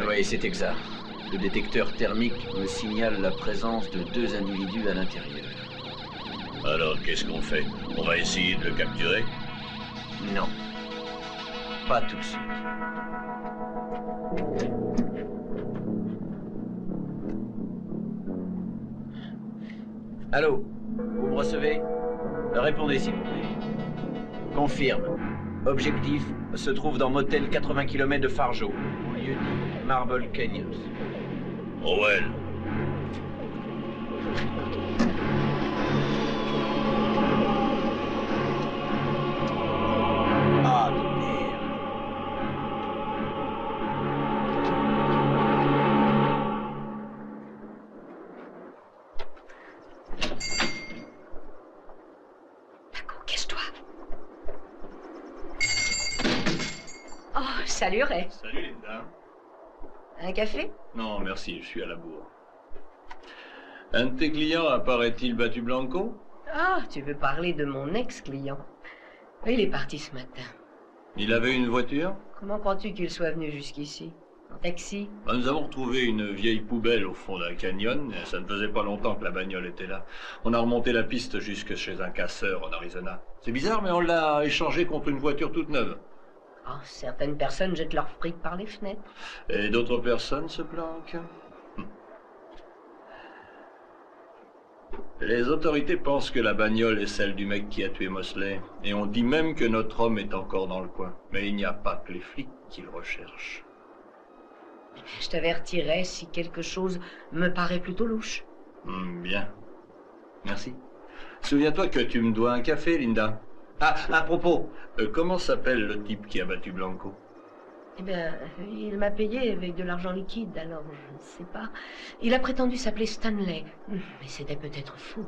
Oui, c'est exact. Le détecteur thermique me signale la présence de 2 individus à l'intérieur. Alors, qu'est-ce qu'on fait? On va essayer de le capturer? Non. Pas tout de suite. Allô? Vous me recevez? Répondez, s'il vous plaît. Confirme. Objectif se trouve dans motel 80 km de Fargo, au lieu dit Marble Canyons. Orwell. Ah, merde. Paco, cache-toi. Oh, salut Ray. Salut Linda. Un café? Non, merci, je suis à la bourre. Un de tes clients apparaît-il battu Blanco? Ah, tu veux parler de mon ex-client. Il est parti ce matin. Il avait une voiture? Comment crois-tu qu'il soit venu jusqu'ici? En taxi? Nous avons retrouvé une vieille poubelle au fond d'un canyon. Et ça ne faisait pas longtemps que la bagnole était là. On a remonté la piste jusque chez un casseur en Arizona. C'est bizarre, mais on l'a échangé contre une voiture toute neuve. Oh, certaines personnes jettent leur fric par les fenêtres. Et d'autres personnes se planquent. Les autorités pensent que la bagnole est celle du mec qui a tué Mosley. Et on dit même que notre homme est encore dans le coin. Mais il n'y a pas que les flics qui le recherchent. Je t'avertirai si quelque chose me paraît plutôt louche. Bien. Merci. Souviens-toi que tu me dois un café, Linda. Ah, à propos, comment s'appelle le type qui a battu Blanco? Eh bien, il m'a payé avec de l'argent liquide, alors je ne sais pas. Il a prétendu s'appeler Stanley, mais c'était peut-être fou.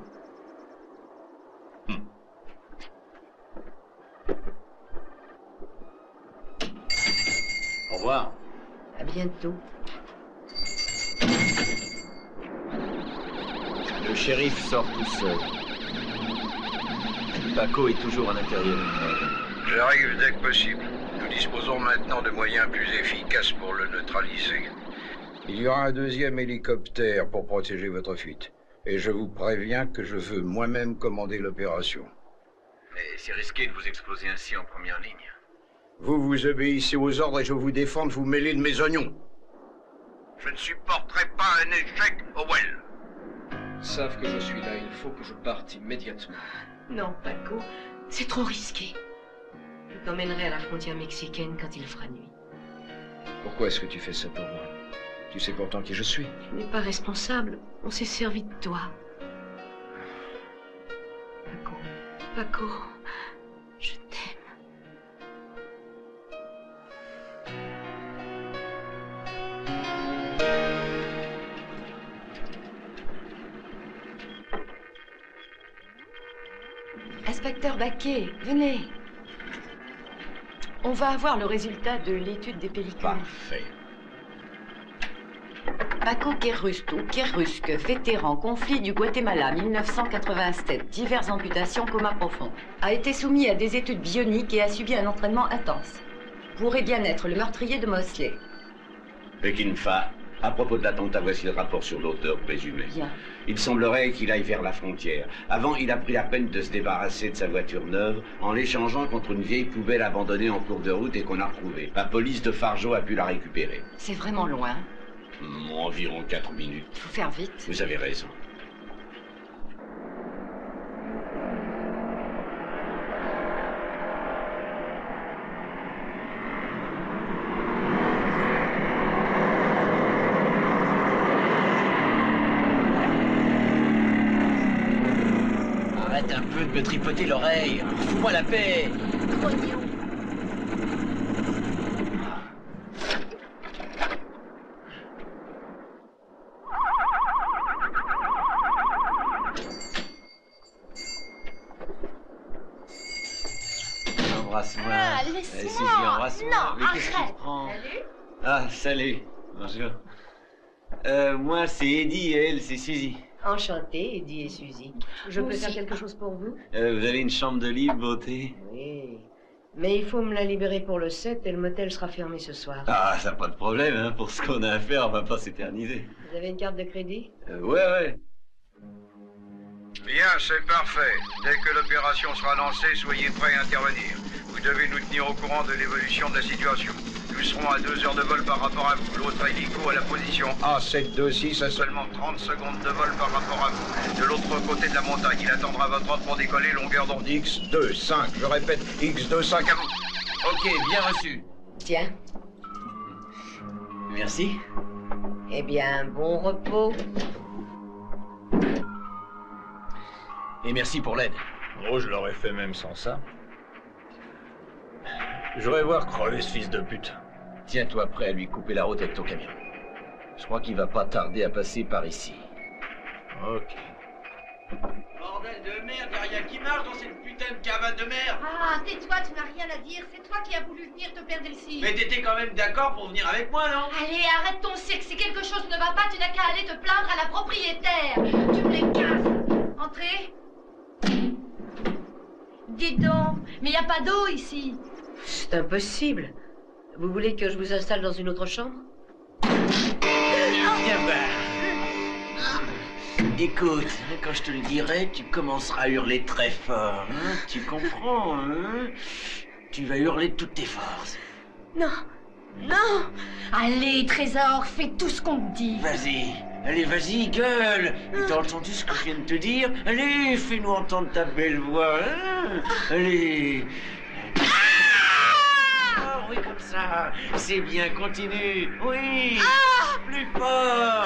Au revoir. À bientôt. Le shérif sort tout seul. Paco est toujours à l'intérieur. J'arrive dès que possible. Nous disposons maintenant de moyens plus efficaces pour le neutraliser. Il y aura un 2e hélicoptère pour protéger votre fuite. Et je vous préviens que je veux moi-même commander l'opération. Mais c'est risqué de vous exploser ainsi en première ligne. Vous vous obéissez aux ordres et je vous défends de vous mêler de mes oignons. Je ne supporterai pas un échec, Howell. Ils savent que je suis là, il faut que je parte immédiatement. Non, Paco, c'est trop risqué. Je t'emmènerai à la frontière mexicaine quand il fera nuit. Pourquoi est-ce que tu fais ça pour moi? Tu sais pourtant qui je suis. Tu n'es pas responsable. On s'est servi de toi. Paco, je t'aime. Inspecteur Baquet, venez. On va avoir le résultat de l'étude des pellicules. Parfait. Paco Querrusque ou Querrusque, vétéran, conflit du Guatemala, 1987, diverses amputations, coma profond. A été soumis à des études bioniques et a subi un entraînement intense. Pourrait bien être le meurtrier de Mosley. Pekinfa, à propos de l'attentat, voici le rapport sur l'auteur présumé. Bien. Il semblerait qu'il aille vers la frontière. Avant, il a pris la peine de se débarrasser de sa voiture neuve en l'échangeant contre une vieille poubelle abandonnée en cours de route et qu'on a retrouvée. La police de Fargo a pu la récupérer. C'est vraiment loin. Environ 4 minutes. Faut faire vite. Vous avez raison. Arrête un peu de me tripoter l'oreille. Fous-moi la paix. Grognon. embrasse-moi. Ah, Si, laisse-moi. embrasse-moi. Non, Mais qu'est-ce qui arrête. te prend? Salut. Ah, salut. Bonjour. Moi, c'est Eddie et elle, c'est Suzy. Enchantée, Eddie et Suzy. Je peux faire quelque chose pour vous? Vous avez une chambre de libre, beauté? Oui. Mais il faut me la libérer pour le 7 et le motel sera fermé ce soir. Ah, ça pas de problème, hein. Pour ce qu'on a à faire, on va pas s'éterniser. Vous avez une carte de crédit? Ouais. Bien, c'est parfait. Dès que l'opération sera lancée, soyez prêts à intervenir. Vous devez nous tenir au courant de l'évolution de la situation. Nous serons à 2 heures de vol par rapport à vous. L'autre hélico à la position A726 à seulement 30 secondes de vol par rapport à vous. De l'autre côté de la montagne, il attendra votre ordre pour décoller, longueur d'onde X25. Je répète, X25 à vous. Ok, bien reçu. Tiens. Merci. Eh bien, bon repos. Et merci pour l'aide. Oh, je l'aurais fait même sans ça. Je vais voir crever ce fils de pute. Tiens-toi prêt à lui couper la route avec ton camion. Je crois qu'il va pas tarder à passer par ici. Ok. Bordel de merde, y'a rien qui marche dans cette putain de cabane de merde. Ah, tais-toi, tu n'as rien à dire. C'est toi qui as voulu venir te perdre ici. Mais t'étais quand même d'accord pour venir avec moi, non? Allez, arrête ton cirque. Si quelque chose ne va pas, tu n'as qu'à aller te plaindre à la propriétaire. Tu me les casses. Entrez. Dis donc, mais il n'y a pas d'eau ici. C'est impossible. Vous voulez que je vous installe dans une autre chambre? Tiens, écoute, quand je te le dirai, tu commenceras à hurler très fort. Hein? Tu comprends, hein? Tu vas hurler de toutes tes forces. Non, non. Allez, Trésor, fais tout ce qu'on te dit. Vas-y. Allez, vas-y, gueule. T'as entendu ce que je viens de te dire? Allez, fais-nous entendre ta belle voix. Hein? Allez. Ah, oui, comme ça. C'est bien, continue. Oui. Plus fort.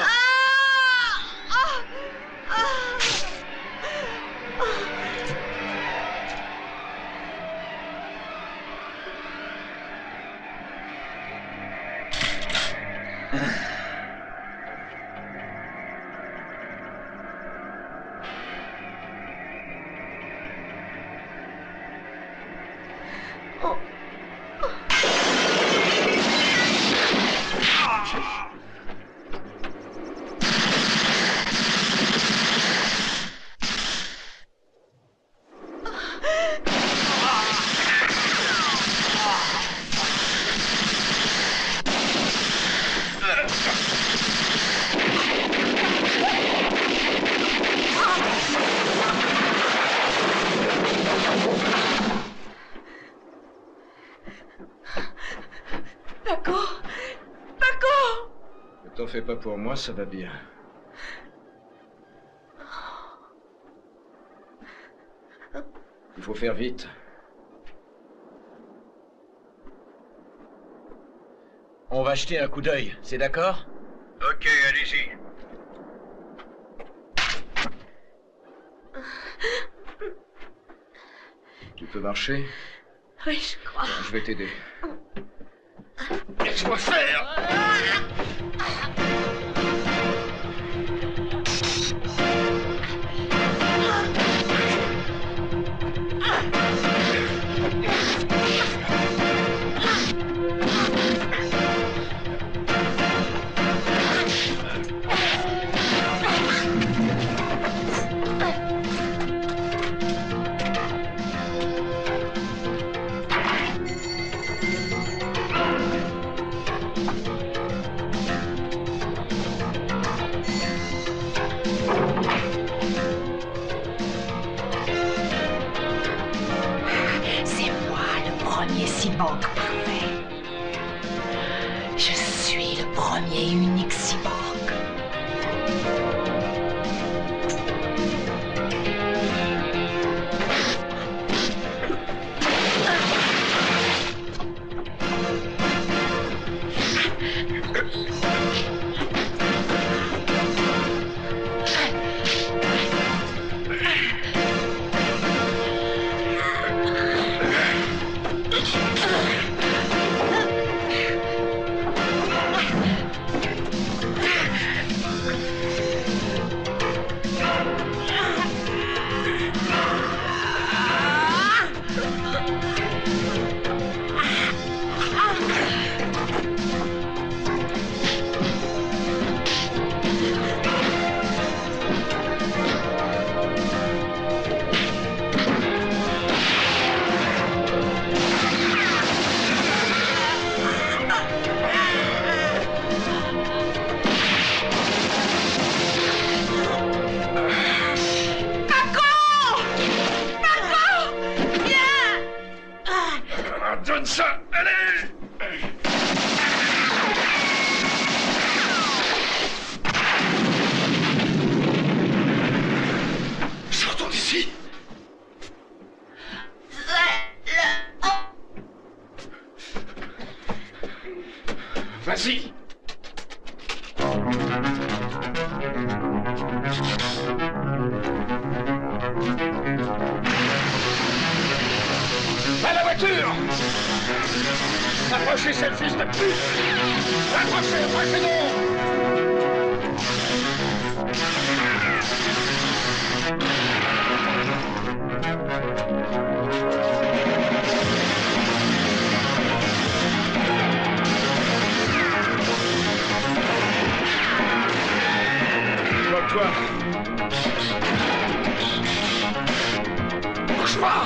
T'en fais pas pour moi, ça va bien. Il faut faire vite. On va jeter un coup d'œil, c'est d'accord? Ok, allez-y. Tu peux marcher? Oui, je crois. Je vais t'aider. Laisse-moi faire. cyborg parfait. Je suis le premier et unique cyborg. donne ça. Allez! Sortons d'ici. Vas-y. À la voiture! Approchez, c'est le fils de pute! Approchez, approchez donc! Toi. Bouge pas!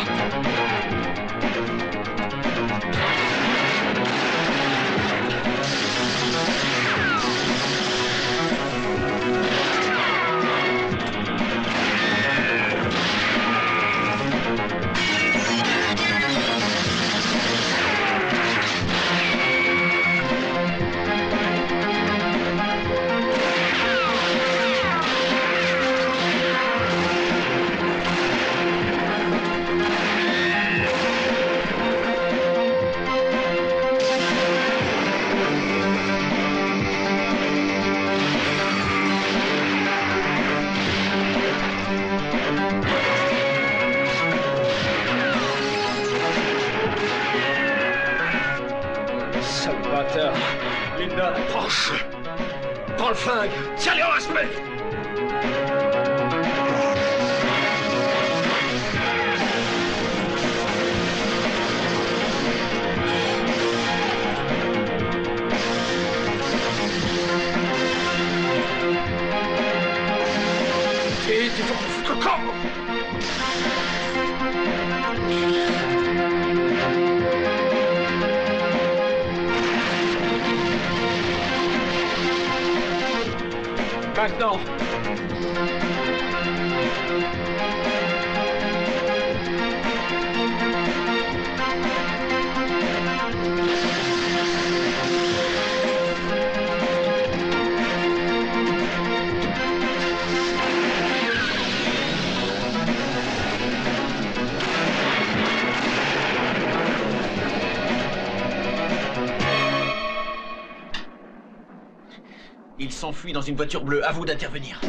Linda, approche! Prends le flingue! Tiens-les en respect! Et tu vas me foutre le camp! Maintenant. Il s'enfuit dans une voiture bleue. À vous d'intervenir.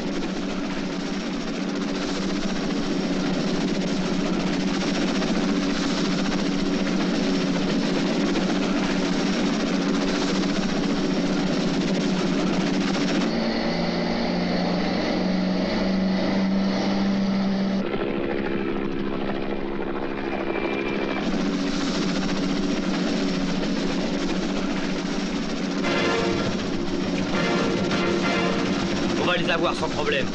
On va les avoir sans problème.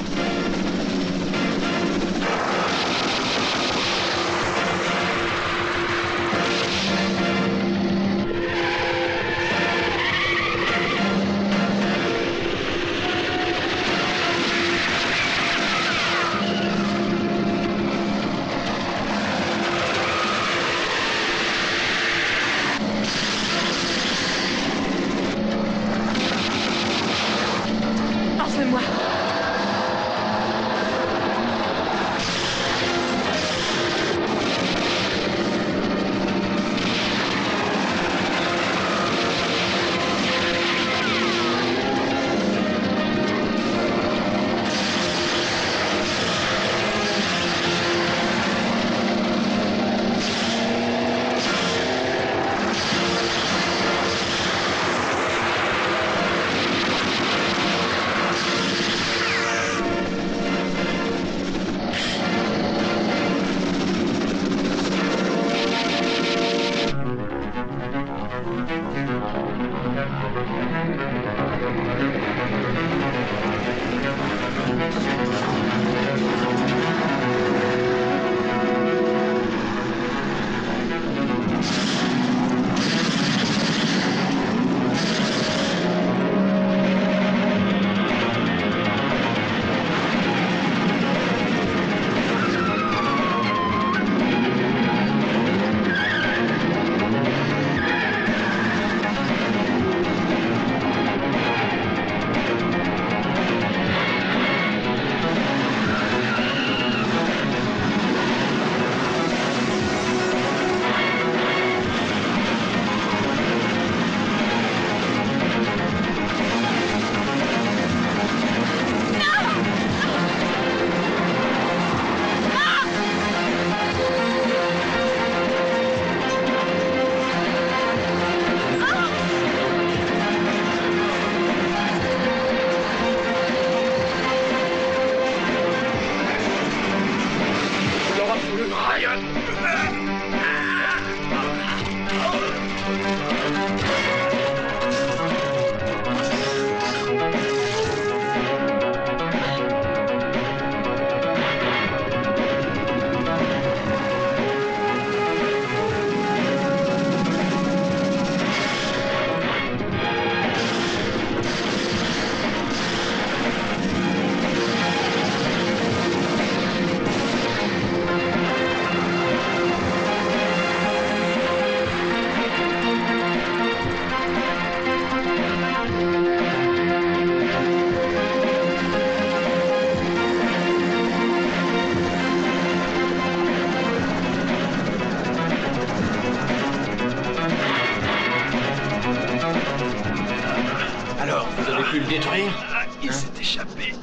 Lance-le-moi. pu le détruire? Il s'est échappé.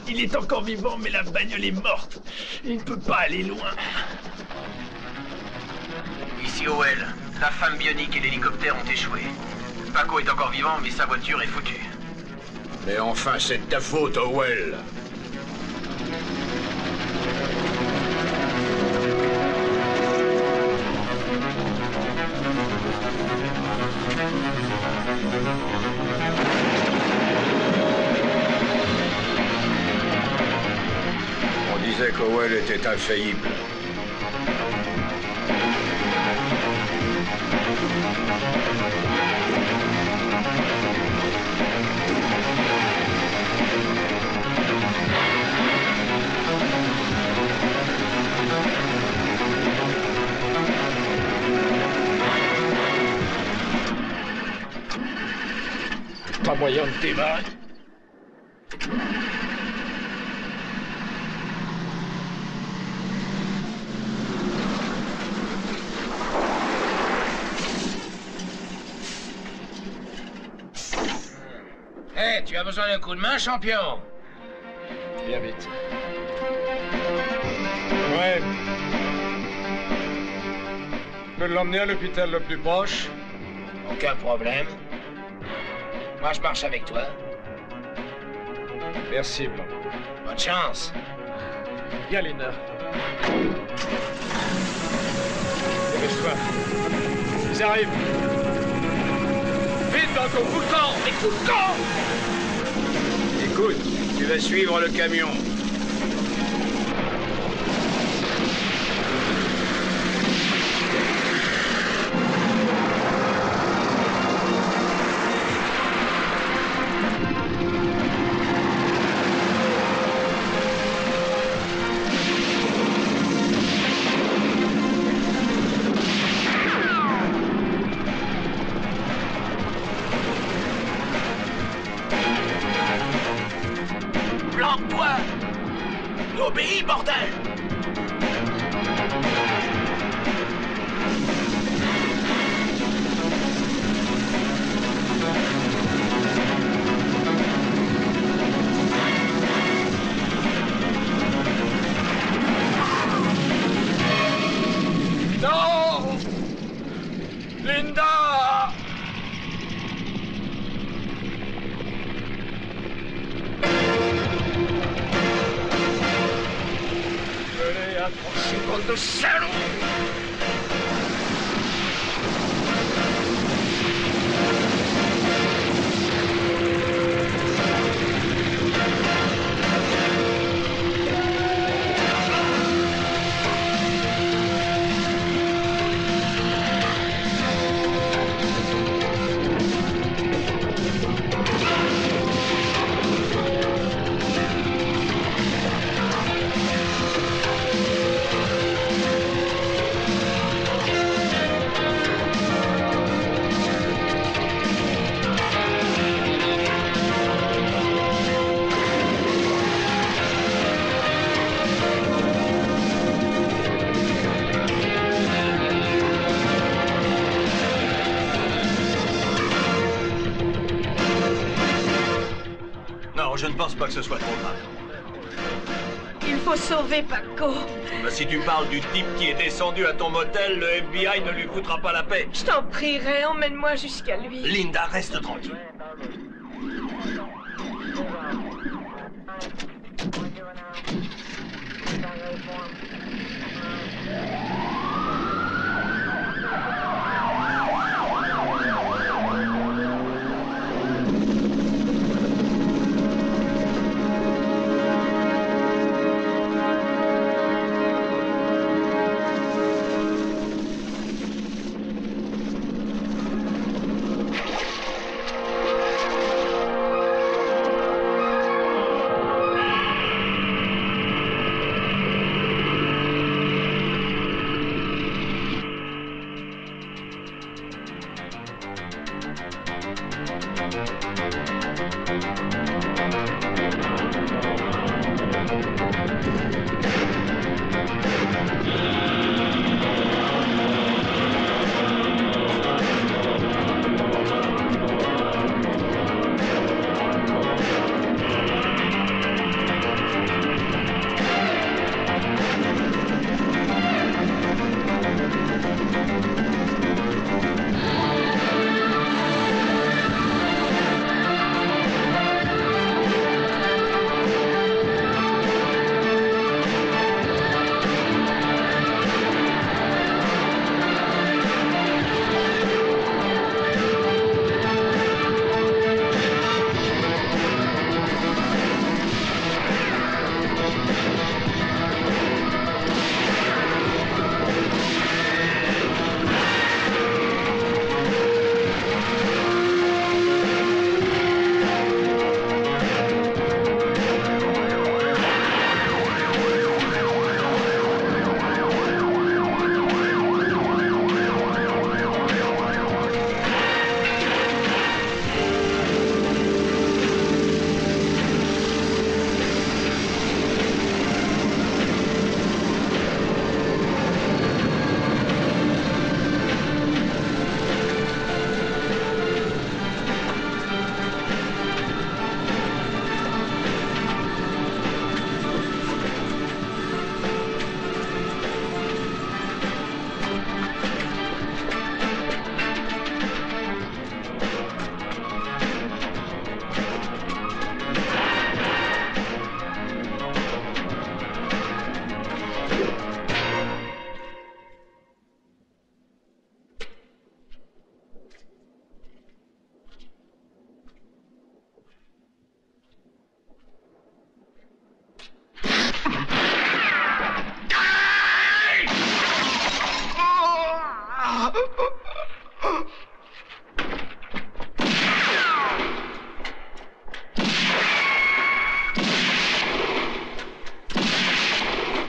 Il est encore vivant, mais la bagnole est morte. Il ne peut pas aller loin. Ici OL, la femme bionique et l'hélicoptère ont échoué. Paco est encore vivant, mais sa voiture est foutue. Mais enfin, c'est de ta faute, Howell. On disait qu'Howell était infaillible. Pas moyen de démarrer. Hé, tu as besoin d'un coup de main, champion? Viens vite. Ouais. Tu peux l'emmener à l'hôpital le plus proche? Aucun problème. Moi, je marche avec toi. Merci, Blanc. Bonne chance. Viens, Lina. Dépêche-toi. Ils arrivent. Vite, Blanco, coup de camp! Mais coup de camp! Écoute, tu vas suivre le camion. Planque-toi! Obéis, bordel! Non! Linda! Venez, approchez, bande de salauds! Non, je ne pense pas que ce soit trop grave. Il faut sauver Paco. Mais si tu parles du type qui est descendu à ton motel, le FBI ne lui coûtera pas la paix. Je t'en prierai, emmène-moi jusqu'à lui. Linda, reste tranquille.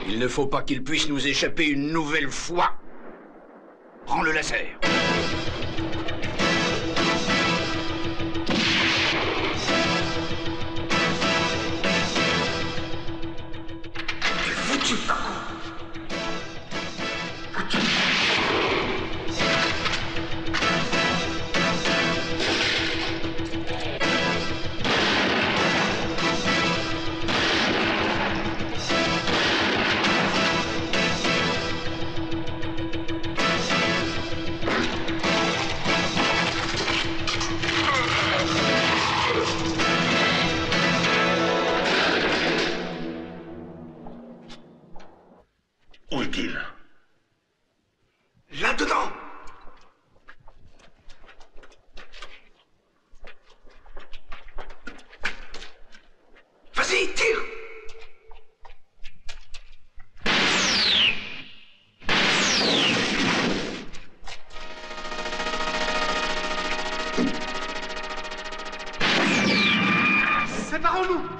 Il ne faut pas qu'il puisse nous échapper une nouvelle fois. Prends le laser. T'es foutu, Paco. Où est-il? Là-dedans! Vas-y, tire! Séparons-nous!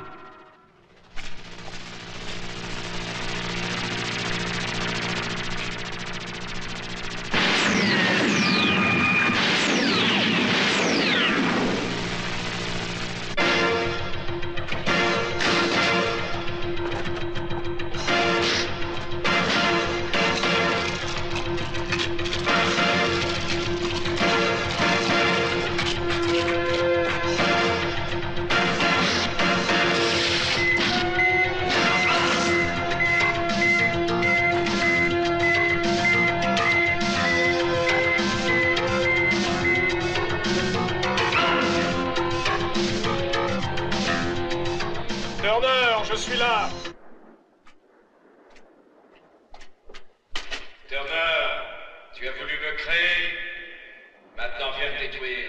Turner, je suis là. Turner, tu as voulu me créer. Maintenant, viens me détruire.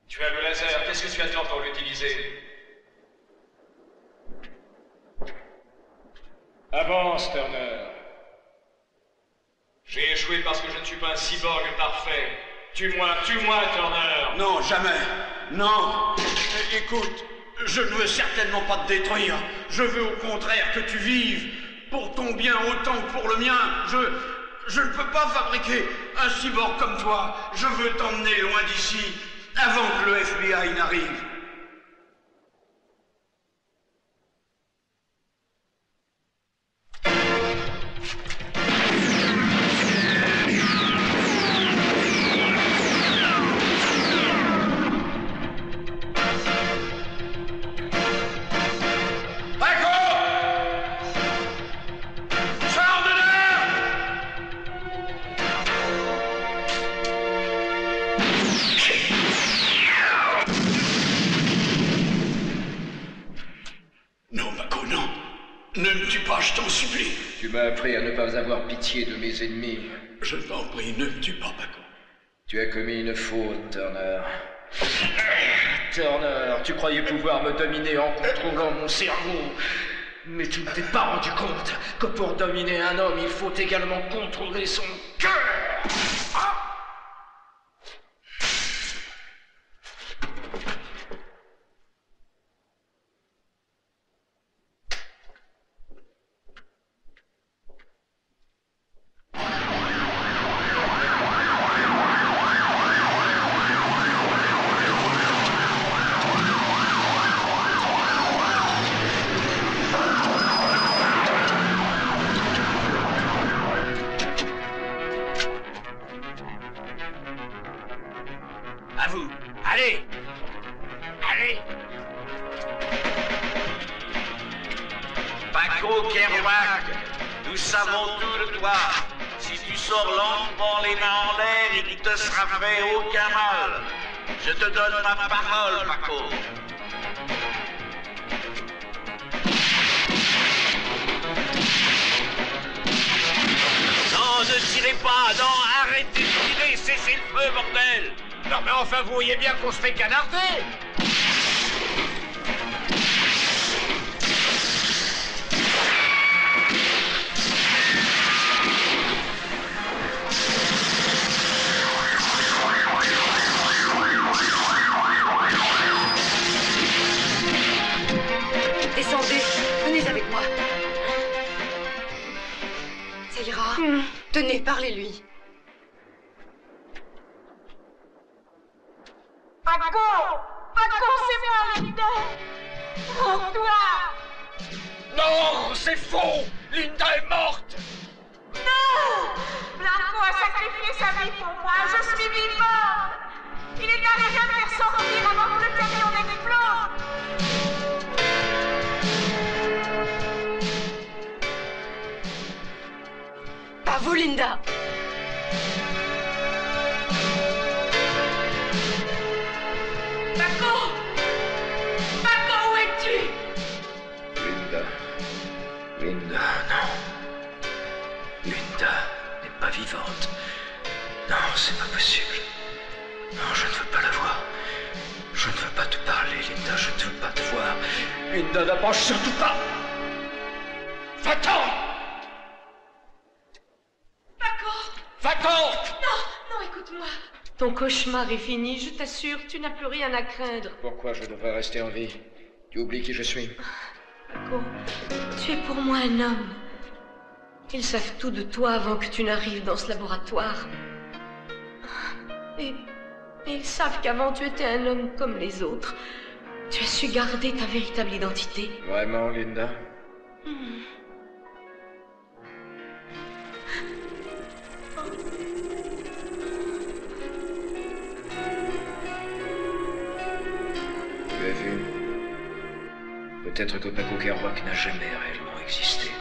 Tu as le laser, qu'est-ce que tu attends pour l'utiliser? Avance, Turner. J'ai échoué parce que je ne suis pas un cyborg parfait. Tue-moi, Turner. Non, jamais. Non. Écoute, je ne veux certainement pas te détruire. Je veux au contraire que tu vives. Pour ton bien autant que pour le mien. Je ne peux pas fabriquer un cyborg comme toi. Je veux t'emmener loin d'ici, avant que le FBI n'arrive. Ne me tue pas, je t'en supplie. Tu m'as appris à ne pas avoir pitié de mes ennemis. Je t'en prie, ne me tue pas, Paco. Tu as commis une faute, Turner. Turner, tu croyais pouvoir me dominer en contrôlant mon cerveau. Mais tu ne t'es pas rendu compte que pour dominer un homme, il faut également contrôler son cœur. À vous. Allez. Allez. Paco Kerouac, nous savons tout de toi. Si tu sors lentement les mains en l'air, il ne te sera fait aucun mal. Je te donne ma parole, Paco. Non, ne tirez pas, non, arrêtez de tirer, cessez le feu, bordel. Non mais enfin, vous voyez bien qu'on se fait canarder. Tenez, parlez-lui. Paco! Paco, c'est moi, Linda! Rends-toi! Non, c'est faux! Linda est morte! Non! Blanco a sacrifié sa vie pour moi, je suis vivante! Il est arrivé à me faire sortir avant que le camion n'explose! Pas vous, Linda! Paco! Paco, où es-tu? Linda, non. Linda n'est pas vivante. Non, c'est pas possible. Non, je ne veux pas la voir. Je ne veux pas te parler, Linda, je ne veux pas te voir. Linda, n'approche surtout pas. Va-t'en! Paco! Va-t'en! Non, écoute-moi. Ton cauchemar est fini, je t'assure, tu n'as plus rien à craindre. Pourquoi je devrais rester en vie? Tu oublies qui je suis? Paco, tu es pour moi un homme. Ils savent tout de toi avant que tu n'arrives dans ce laboratoire. Et ils savent qu'avant tu étais un homme comme les autres. Tu as su garder ta véritable identité. Vraiment, Linda? Tu as vu? Peut-être que Paco Kerouac n'a jamais réellement existé.